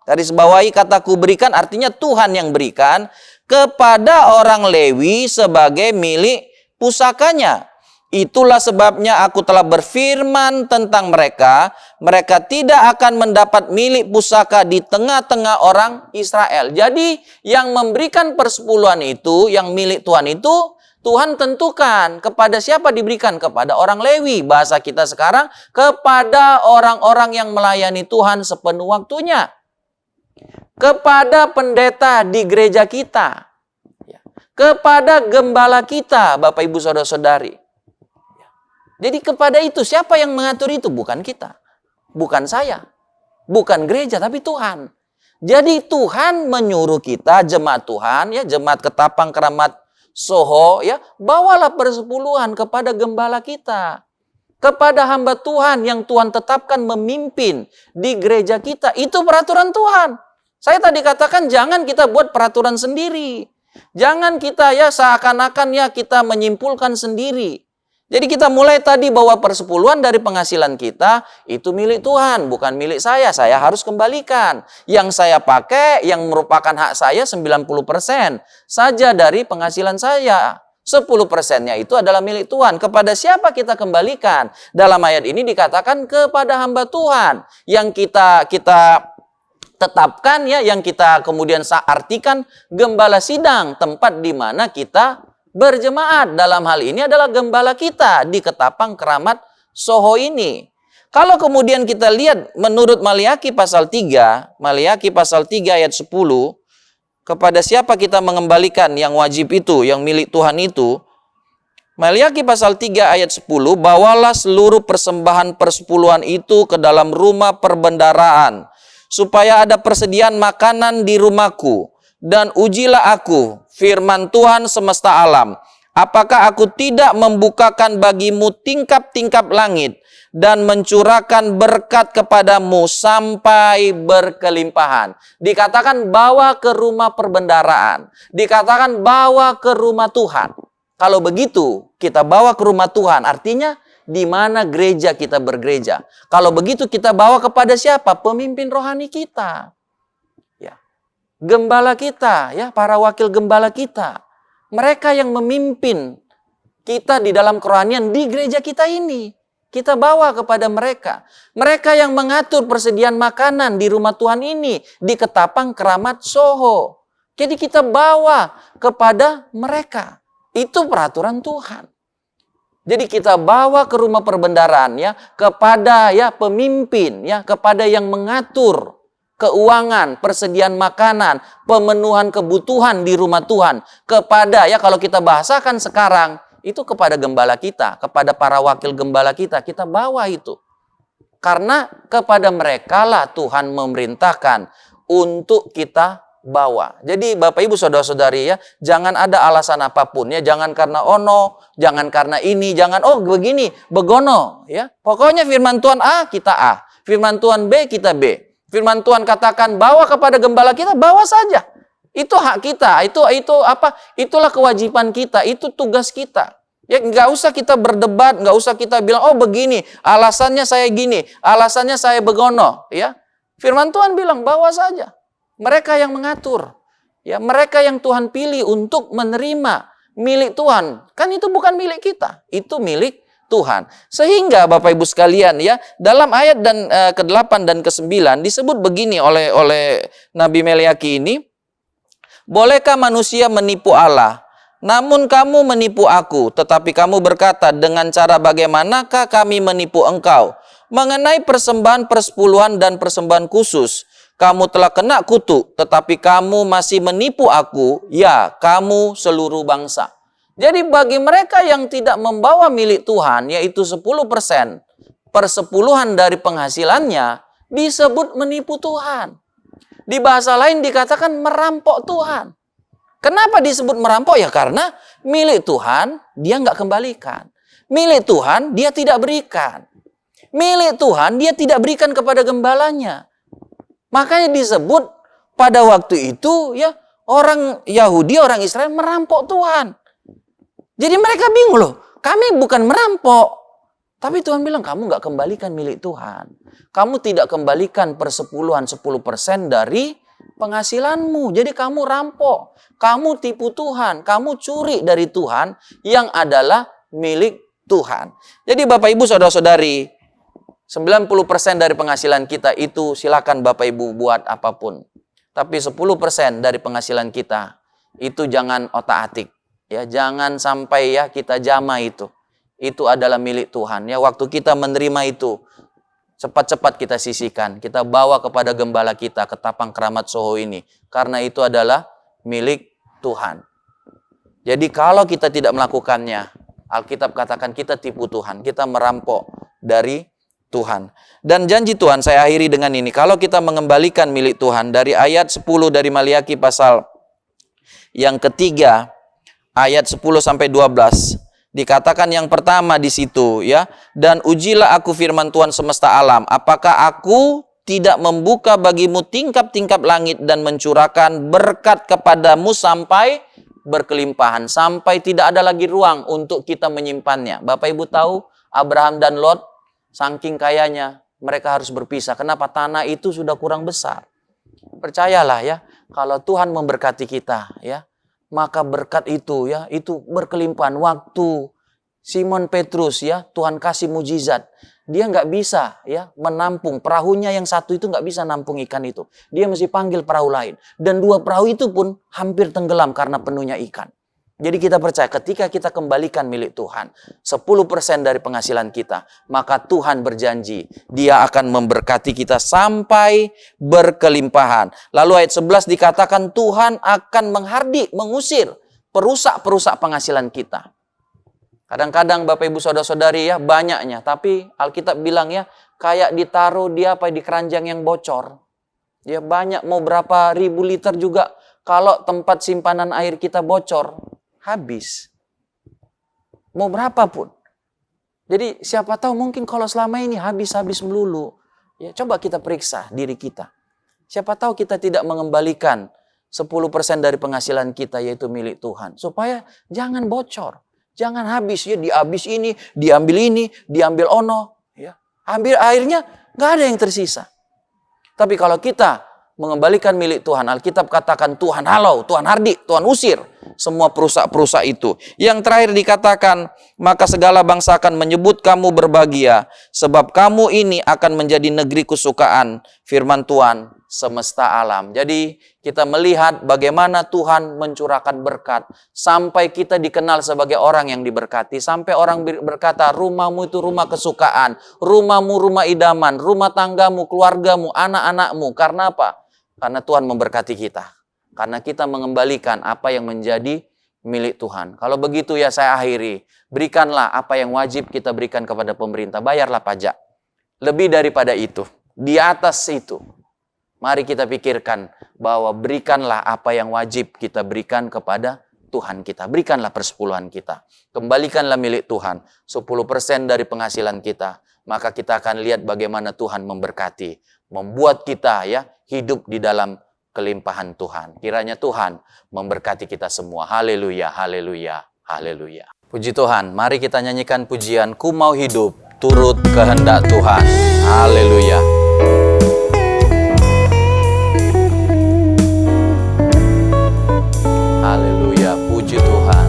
Garis bawahi kata ku berikan artinya Tuhan yang berikan kepada orang Lewi sebagai milik pusakanya. Itulah sebabnya aku telah berfirman tentang mereka. Mereka tidak akan mendapat milik pusaka di tengah-tengah orang Israel. Jadi yang memberikan persepuluhan itu, yang milik Tuhan itu, Tuhan tentukan kepada siapa diberikan. Kepada orang Lewi. Bahasa kita sekarang, kepada orang-orang yang melayani Tuhan sepenuh waktunya. Kepada pendeta di gereja kita. Kepada gembala kita, Bapak Ibu Saudara-saudari. Jadi kepada itu, siapa yang mengatur itu? Bukan kita. Bukan saya. Bukan gereja, tapi Tuhan. Jadi Tuhan menyuruh kita, jemaat Tuhan, ya, jemaat Ketapang Keramat Soho, ya, bawalah persepuluhan kepada gembala kita. Kepada hamba Tuhan yang Tuhan tetapkan memimpin di gereja kita. Itu peraturan Tuhan. Saya tadi katakan jangan kita buat peraturan sendiri. Jangan kita ya seakan-akan ya kita menyimpulkan sendiri. Jadi kita mulai tadi bahwa persepuluhan dari penghasilan kita itu milik Tuhan, bukan milik saya. Saya harus kembalikan. Yang saya pakai, yang merupakan hak saya 90% saja dari penghasilan saya. 10%-nya itu adalah milik Tuhan. Kepada siapa kita kembalikan? Dalam ayat ini dikatakan kepada hamba Tuhan. Yang kita tetapkan ya, yang kita kemudian artikan gembala sidang, tempat di mana kita berjemaat. Dalam hal ini adalah gembala kita di Ketapang Keramat Soho ini. Kalau kemudian kita lihat menurut Maliaki pasal 3, Maliaki pasal 3 ayat 10, kepada siapa kita mengembalikan yang wajib itu, yang milik Tuhan itu. Maliaki pasal 3 ayat 10, bawalah seluruh persembahan persepuluhan itu ke dalam rumah perbendaraan, supaya ada persediaan makanan di rumahku. Dan ujilah aku, firman Tuhan semesta alam, apakah aku tidak membukakan bagimu tingkap-tingkap langit dan mencurahkan berkat kepadamu sampai berkelimpahan. Dikatakan bawa ke rumah perbendaraan. Dikatakan bawa ke rumah Tuhan. Kalau begitu, kita bawa ke rumah Tuhan, artinya di mana gereja kita bergereja. Kalau begitu kita bawa kepada siapa? Pemimpin rohani kita. Gembala kita, ya, para wakil gembala kita. Mereka yang memimpin kita di dalam kerohanian di gereja kita ini. Kita bawa kepada mereka. Mereka yang mengatur persediaan makanan di rumah Tuhan ini, di Ketapang Keramat Soho. Jadi kita bawa kepada mereka. Itu peraturan Tuhan. Jadi kita bawa ke rumah perbendaraan ya, kepada ya pemimpin, ya, kepada yang mengatur keuangan, persediaan makanan, pemenuhan kebutuhan di rumah Tuhan. Kepada, ya kalau kita bahasakan sekarang, itu kepada gembala kita, kepada para wakil gembala kita bawa itu. Karena kepada mereka lah Tuhan memerintahkan untuk kita bawa. Jadi Bapak Ibu Saudara-saudari ya, jangan ada alasan apapun ya, jangan karena ono, jangan karena ini, jangan oh begini, begono ya. Pokoknya firman Tuhan A, kita A. Firman Tuhan B, kita B. Firman Tuhan katakan bawa kepada gembala kita, bawa saja. Itu hak kita, itu apa? Itulah kewajiban kita, itu tugas kita. Ya nggak usah kita berdebat, nggak usah kita bilang oh begini, alasannya saya gini, alasannya saya begono, ya. Firman Tuhan bilang bawa saja. Mereka yang mengatur, ya, mereka yang Tuhan pilih untuk menerima milik Tuhan. Kan itu bukan milik kita, itu milik Tuhan. Sehingga Bapak Ibu sekalian ya, dalam ayat ke-8 dan ke-9 disebut begini oleh Nabi Maliaki ini, bolehkah manusia menipu Allah? Namun kamu menipu aku, tetapi kamu berkata, dengan cara bagaimanakah kami menipu engkau? Mengenai persembahan persepuluhan dan persembahan khusus, kamu telah kena kutuk, tetapi kamu masih menipu aku, ya kamu seluruh bangsa. Jadi bagi mereka yang tidak membawa milik Tuhan, yaitu 10%, persepuluhan dari penghasilannya, disebut menipu Tuhan. Di bahasa lain dikatakan merampok Tuhan. Kenapa disebut merampok? Ya karena milik Tuhan dia nggak kembalikan. Milik Tuhan dia tidak berikan. Milik Tuhan dia tidak berikan kepada gembalanya. Makanya disebut pada waktu itu ya orang Yahudi, orang Israel merampok Tuhan. Jadi mereka bingung loh. Kami bukan merampok. Tapi Tuhan bilang, kamu nggak kembalikan milik Tuhan. Kamu tidak kembalikan persepuluhan 10% dari penghasilanmu. Jadi kamu rampok. Kamu tipu Tuhan. Kamu curi dari Tuhan yang adalah milik Tuhan. Jadi Bapak Ibu Saudara-saudari, 90% dari penghasilan kita itu silakan Bapak Ibu buat apapun. Tapi 10% dari penghasilan kita itu jangan otak-atik. Ya, jangan sampai ya kita jama itu. Itu adalah milik Tuhan. Ya, waktu kita menerima itu, cepat-cepat kita sisihkan. Kita bawa kepada gembala kita ke Tapang Keramat Soho ini. Karena itu adalah milik Tuhan. Jadi kalau kita tidak melakukannya, Alkitab katakan kita tipu Tuhan. Kita merampok dari Tuhan. Dan janji Tuhan, saya akhiri dengan ini. Kalau kita mengembalikan milik Tuhan, dari ayat 10 dari Maliaki pasal yang ketiga, ayat 10-12, dikatakan yang pertama di situ ya, dan ujilah aku firman Tuhan semesta alam, apakah aku tidak membuka bagimu tingkap-tingkap langit dan mencurahkan berkat kepadamu sampai berkelimpahan, sampai tidak ada lagi ruang untuk kita menyimpannya. Bapak Ibu tahu Abraham dan Lot saking kayanya mereka harus berpisah. Kenapa? Tanah itu sudah kurang besar. Percayalah ya, kalau Tuhan memberkati kita ya, maka berkat itu ya, itu berkelimpahan. Waktu Simon Petrus ya, Tuhan kasih mujizat. Dia nggak bisa ya menampung. Perahunya yang satu itu nggak bisa nampung ikan itu. Dia mesti panggil perahu lain. Dan dua perahu itu pun hampir tenggelam karena penuhnya ikan. Jadi kita percaya ketika kita kembalikan milik Tuhan 10% dari penghasilan kita, maka Tuhan berjanji Dia akan memberkati kita sampai berkelimpahan. Lalu ayat 11 dikatakan Tuhan akan menghardik, mengusir perusak-perusak penghasilan kita. Kadang-kadang Bapak Ibu Saudara-saudari ya banyaknya, tapi Alkitab bilang ya kayak ditaruh di keranjang yang bocor. Ya banyak, mau berapa ribu liter juga kalau tempat simpanan air kita bocor, habis. Mau berapapun. Jadi siapa tahu mungkin kalau selama ini habis-habis melulu. Ya, coba kita periksa diri kita. Siapa tahu kita tidak mengembalikan 10% dari penghasilan kita yaitu milik Tuhan. Supaya jangan bocor. Jangan habis ya, dihabis ini, diambil ono. Ya. Ambil airnya gak ada yang tersisa. Tapi kalau kita mengembalikan milik Tuhan, Alkitab katakan Tuhan halau, Tuhan hardik, Tuhan usir semua perusak-perusak itu. Yang terakhir dikatakan, maka segala bangsa akan menyebut kamu berbahagia, sebab kamu ini akan menjadi negeri kesukaan, firman Tuhan semesta alam. Jadi kita melihat bagaimana Tuhan mencurahkan berkat, sampai kita dikenal sebagai orang yang diberkati, sampai orang berkata, rumahmu itu rumah kesukaan, rumahmu rumah idaman, rumah tanggamu, keluargamu, anak-anakmu. Karena apa? Karena Tuhan memberkati kita. Karena kita mengembalikan apa yang menjadi milik Tuhan. Kalau begitu ya saya akhiri. Berikanlah apa yang wajib kita berikan kepada pemerintah. Bayarlah pajak. Lebih daripada itu. Di atas itu. Mari kita pikirkan bahwa berikanlah apa yang wajib kita berikan kepada Tuhan kita. Berikanlah persepuluhan kita. Kembalikanlah milik Tuhan. 10% dari penghasilan kita. Maka kita akan lihat bagaimana Tuhan memberkati. Membuat kita ya hidup di dalam kelimpahan Tuhan. Kiranya Tuhan memberkati kita semua. Haleluya, haleluya, haleluya. Puji Tuhan, mari kita nyanyikan pujian Ku Mau Hidup Turut Kehendak Tuhan. Haleluya. Haleluya, puji Tuhan.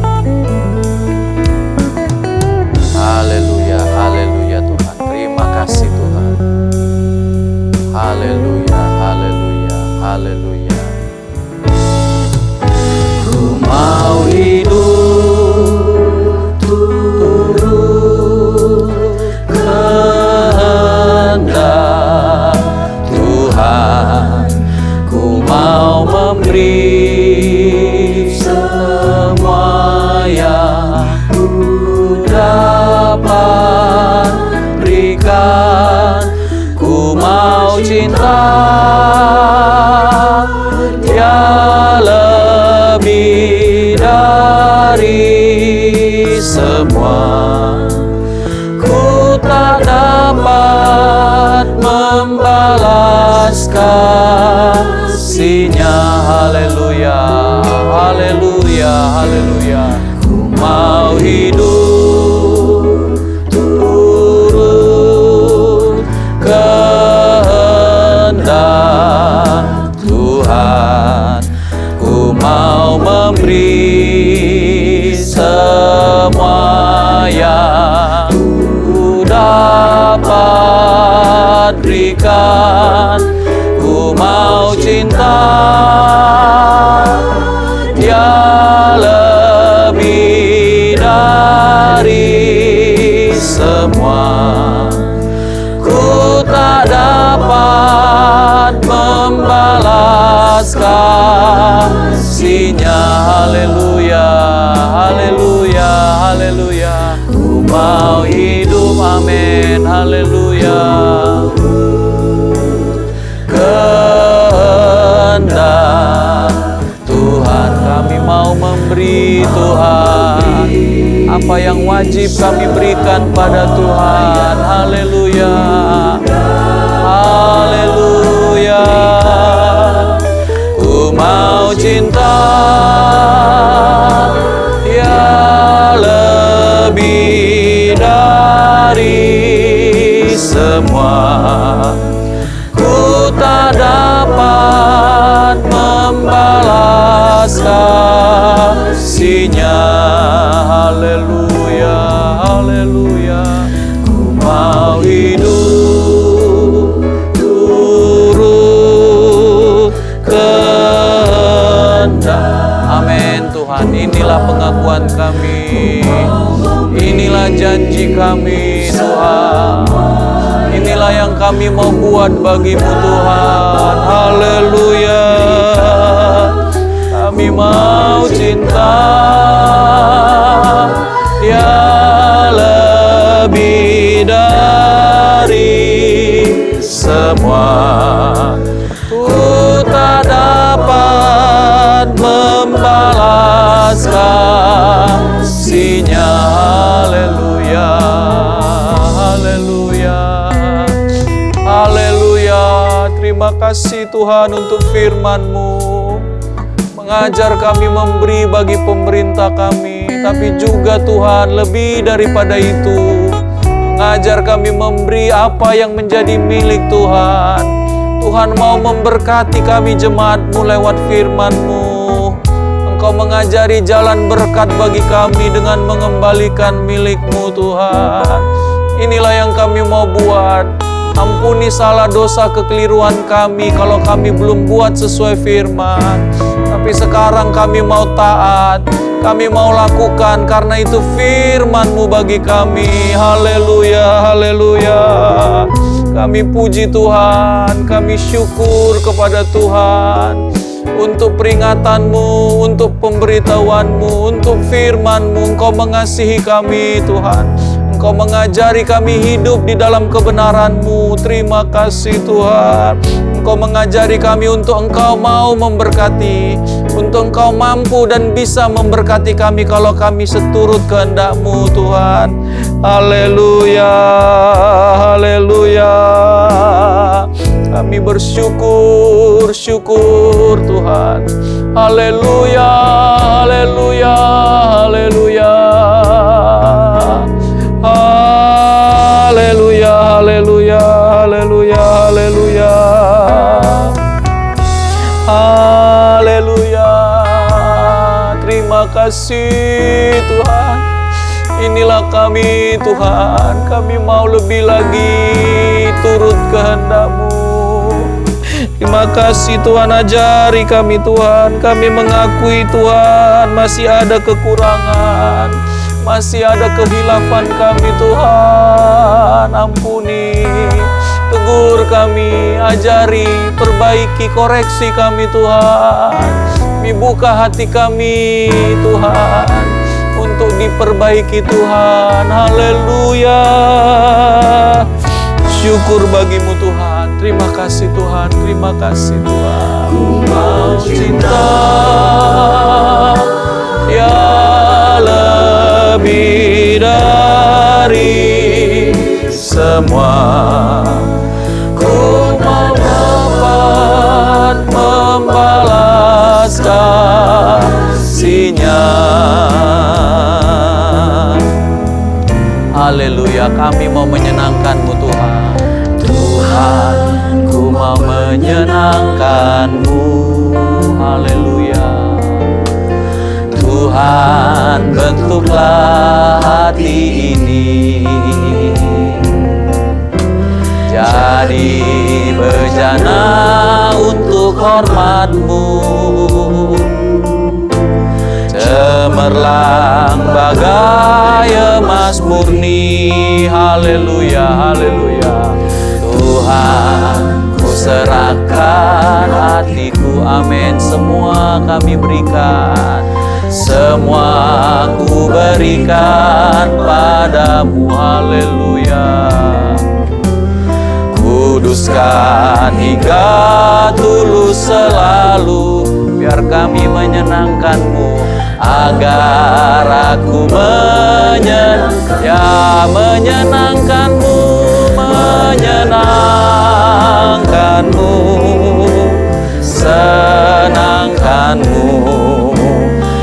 Haleluya, haleluya Tuhan. Terima kasih Tuhan. Haleluya, haleluya, haleluya. Ku mau hidup turut kehendak cinta, Dia lebih dari semua. Ku tak dapat membalas kasih-Nya. Haleluya, haleluya, haleluya. Ku mau hidup turut kehendak Tuhan. Ku mau memberi semua yang ku dapat berikan. Ku mau cinta, Dia lebih dari semua. Ku tak dapat membalas kasih-Nya. Haleluya, haleluya, haleluya. Ku mau hidup, amin, haleluya. Kehendak Tuhan, kami mau memberi Tuhan apa yang wajib kami berikan pada Tuhan. Haleluya, haleluya. Ku mau cinta, Dia lebih dari semua. Ku tak dapat membalas kasih-Nya. Haleluya, haleluya. Ku mau hidup turut kehendak. Amin Tuhan, inilah pengakuan kami, inilah janji kami Tuhan. Inilah yang kami mau buat bagimu Tuhan. Haleluya. Kami mau cinta, Dia lebih dari semua. Ku tak dapat membalas kasih-Nya. Haleluya, haleluya, haleluya. Terima kasih Tuhan untuk firman-Mu, mengajar kami memberi bagi pemerintah kami, tapi juga Tuhan lebih daripada itu, mengajar kami memberi apa yang menjadi milik Tuhan. Tuhan mau memberkati kami jemaat-Mu lewat firman-Mu. Engkau mengajari jalan berkat bagi kami dengan mengembalikan milik-Mu Tuhan. Inilah yang kami mau buat. Ampuni salah dosa kekeliruan kami kalau kami belum buat sesuai firman. Tapi sekarang kami mau taat, kami mau lakukan karena itu firman-Mu bagi kami. Haleluya, haleluya. Kami puji Tuhan, kami syukur kepada Tuhan untuk peringatan-Mu, untuk pemberitahuan-Mu, untuk firman-Mu. Engkau mengasihi kami Tuhan. Engkau mengajari kami hidup di dalam kebenaran-Mu. Terima kasih Tuhan. Engkau mengajari kami untuk Engkau mau memberkati, untuk Engkau mampu dan bisa memberkati kami kalau kami seturut kehendak-Mu Tuhan. Haleluya, haleluya. Kami bersyukur, syukur Tuhan. Haleluya, haleluya, haleluya. Haleluya, haleluya, haleluya, haleluya. Haleluya. Terima kasih Tuhan. Inilah kami Tuhan. Kami mau lebih lagi turut kehendak-Mu. Terima kasih Tuhan, ajari kami Tuhan. Kami mengakui Tuhan masih ada kekurangan, masih ada kehilafan kami Tuhan. Ampuni, tegur kami, ajari, perbaiki, koreksi kami Tuhan. Kami buka hati kami Tuhan untuk diperbaiki Tuhan. Haleluya. Syukur bagimu Tuhan. Terima kasih Tuhan, terima kasih Tuhan. Ku mau cinta ya lebih dari semua. Ku mau dapat membalas kasih-Nya. Haleluya, kami mau menyenangkan-Mu Tuhan. Tuhan, ku mau menyenangkan-Mu. Haleluya. Tuhan, bentuklah hati ini jadi bejana untuk hormat-Mu, cemerlang bagai emas murni. Haleluya, haleluya. Tuhan, ku serahkan hatiku, amin. Semua kami berikan, semua ku berikan padamu. Haleluya. Kuduskan hingga tulus selalu, biar kami menyenangkan-Mu, agar aku menyenangkan-Mu, menyenangkan-Mu, senangkan-Mu.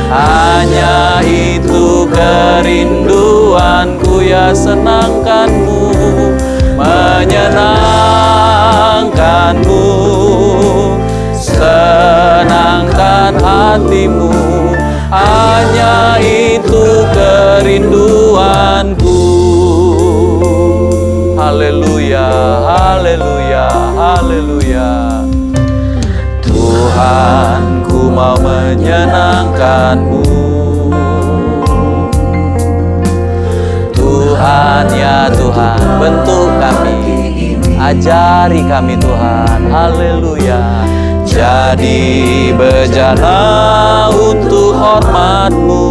Hanya itu kerinduanku, ya senangkan-Mu, menyenangkan-Mu, senangkan hatimu. Hanya itu kerinduanku. Haleluya, haleluya, haleluya. Tuhan, ku mau menyenangkan-Mu. Tuhan, ya Tuhan, bentuk kami, ajari kami Tuhan. Haleluya. Jadi bejana untuk hormat-Mu,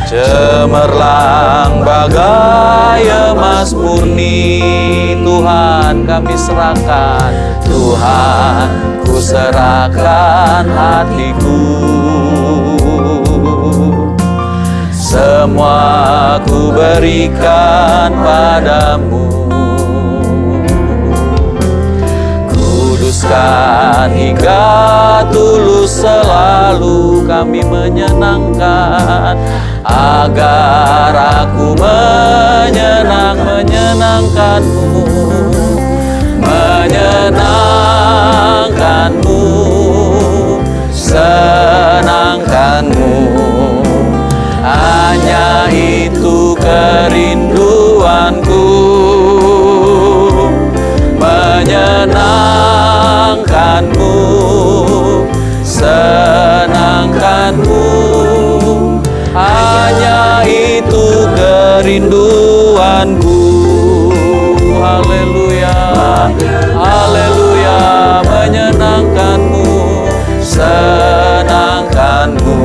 cemerlang bagai emas murni. Tuhan, kami serahkan, Tuhan, ku serahkan hatiku. Semua ku berikan padamu. Kuduskan hingga tulus selalu, kami menyenangkan, agar aku menyenangkan-Mu, menyenangkan-Mu, senangkan-Mu. Hanya itu kerinduanku, menyenangkan-Mu, senangkan-Mu. Hanya itu kerinduanku. Haleluya, haleluya. Menyenangkan-Mu, senangkan-Mu.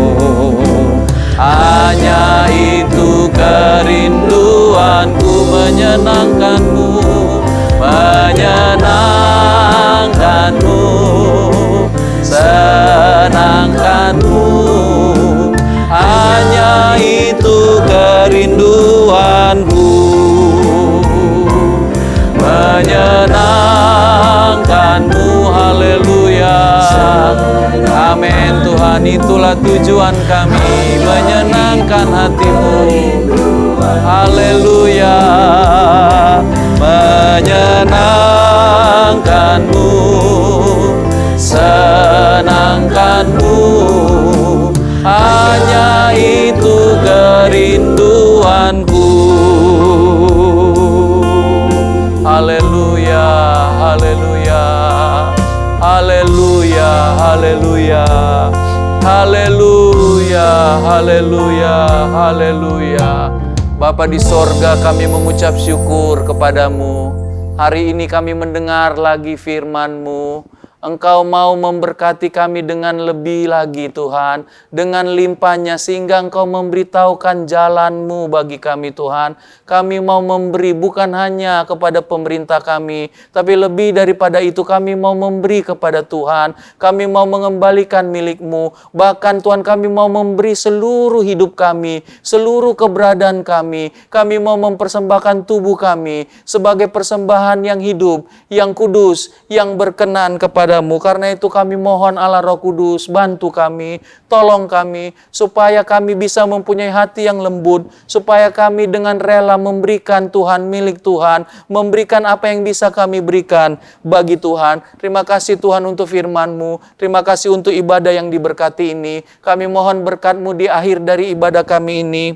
Hanya itu kerinduanku, menyenangkan-Mu, menyenangkan-Mu, senangkan-Mu. Hanya itu kerinduanku, menyenangkan-Mu. Haleluya, amin. Tuhan, itulah tujuan kami, menyenangkan hati-Mu. Haleluya, menyenangkan-Mu, senangkan-Mu. Hanya itu kerinduanku. Haleluya, haleluya, haleluya, haleluya, haleluya, haleluya, haleluya. Bapa di sorga, kami mengucap syukur kepadamu. Hari ini kami mendengar lagi firman-Mu. Engkau mau memberkati kami dengan lebih lagi Tuhan, dengan limpahnya, sehingga Engkau memberitahukan jalan-Mu bagi kami Tuhan. Kami mau memberi bukan hanya kepada pemerintah kami, tapi lebih daripada itu kami mau memberi kepada Tuhan. Kami mau mengembalikan milik-Mu. Bahkan Tuhan, kami mau memberi seluruh hidup kami, seluruh keberadaan kami. Kami mau mempersembahkan tubuh kami sebagai persembahan yang hidup, yang kudus, yang berkenan kepadamu. Karena itu kami mohon Allah Roh Kudus, bantu kami, tolong kami, supaya kami bisa mempunyai hati yang lembut, supaya kami dengan rela memberikan Tuhan, milik Tuhan, memberikan apa yang bisa kami berikan bagi Tuhan. Terima kasih Tuhan untuk firman-Mu, terima kasih untuk ibadah yang diberkati ini. Kami mohon berkat-Mu di akhir dari ibadah kami ini.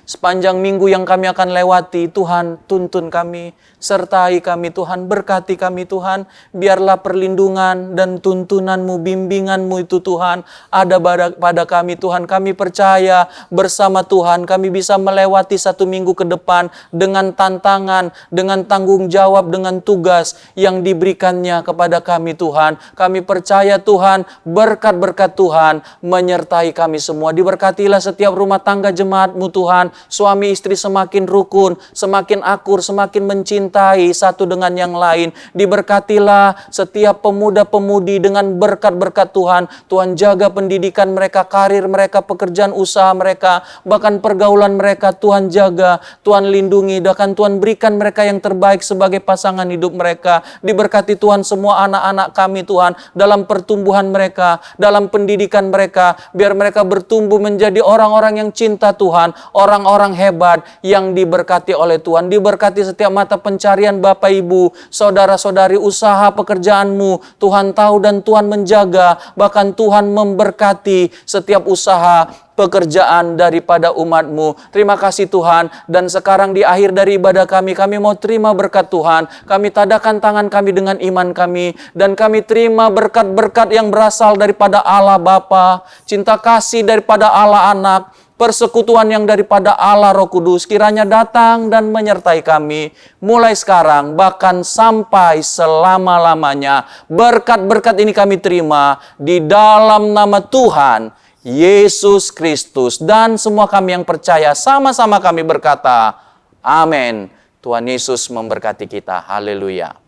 Sepanjang minggu yang kami akan lewati, Tuhan tuntun kami, sertai kami Tuhan, berkati kami Tuhan. Biarlah perlindungan dan tuntunan-Mu, bimbingan-Mu itu Tuhan ada pada kami Tuhan. Kami percaya bersama Tuhan kami bisa melewati satu minggu ke depan dengan tantangan, dengan tanggung jawab, dengan tugas yang diberikannya kepada kami Tuhan. Kami percaya Tuhan, berkat-berkat Tuhan menyertai kami semua. Diberkatilah setiap rumah tangga jemaat-Mu Tuhan. Suami istri semakin rukun, semakin akur, semakin mencintai satu dengan yang lain. Diberkatilah setiap pemuda-pemudi dengan berkat-berkat Tuhan. Tuhan jaga pendidikan mereka, karir mereka, pekerjaan usaha mereka, bahkan pergaulan mereka. Tuhan jaga, Tuhan lindungi, bahkan Tuhan berikan mereka yang terbaik sebagai pasangan hidup mereka. Diberkati Tuhan semua anak-anak kami Tuhan, dalam pertumbuhan mereka, dalam pendidikan mereka. Biar mereka bertumbuh menjadi orang-orang yang cinta Tuhan, orang-orang hebat yang diberkati oleh Tuhan. Diberkati setiap mata pencarian Bapak Ibu, saudara-saudari, usaha pekerjaan-Mu. Tuhan tahu dan Tuhan menjaga, bahkan Tuhan memberkati setiap usaha pekerjaan daripada umat-Mu. Terima kasih Tuhan. Dan sekarang di akhir dari ibadah kami mau terima berkat Tuhan. Kami tadakan tangan kami dengan iman kami, dan kami terima berkat-berkat yang berasal daripada Allah Bapa, cinta kasih daripada Allah Anak, persekutuan yang daripada Allah Roh Kudus kiranya datang dan menyertai kami mulai sekarang bahkan sampai selama-lamanya. Berkat-berkat ini kami terima di dalam nama Tuhan Yesus Kristus, dan semua kami yang percaya sama-sama kami berkata, amin. Tuhan Yesus memberkati kita. Haleluya.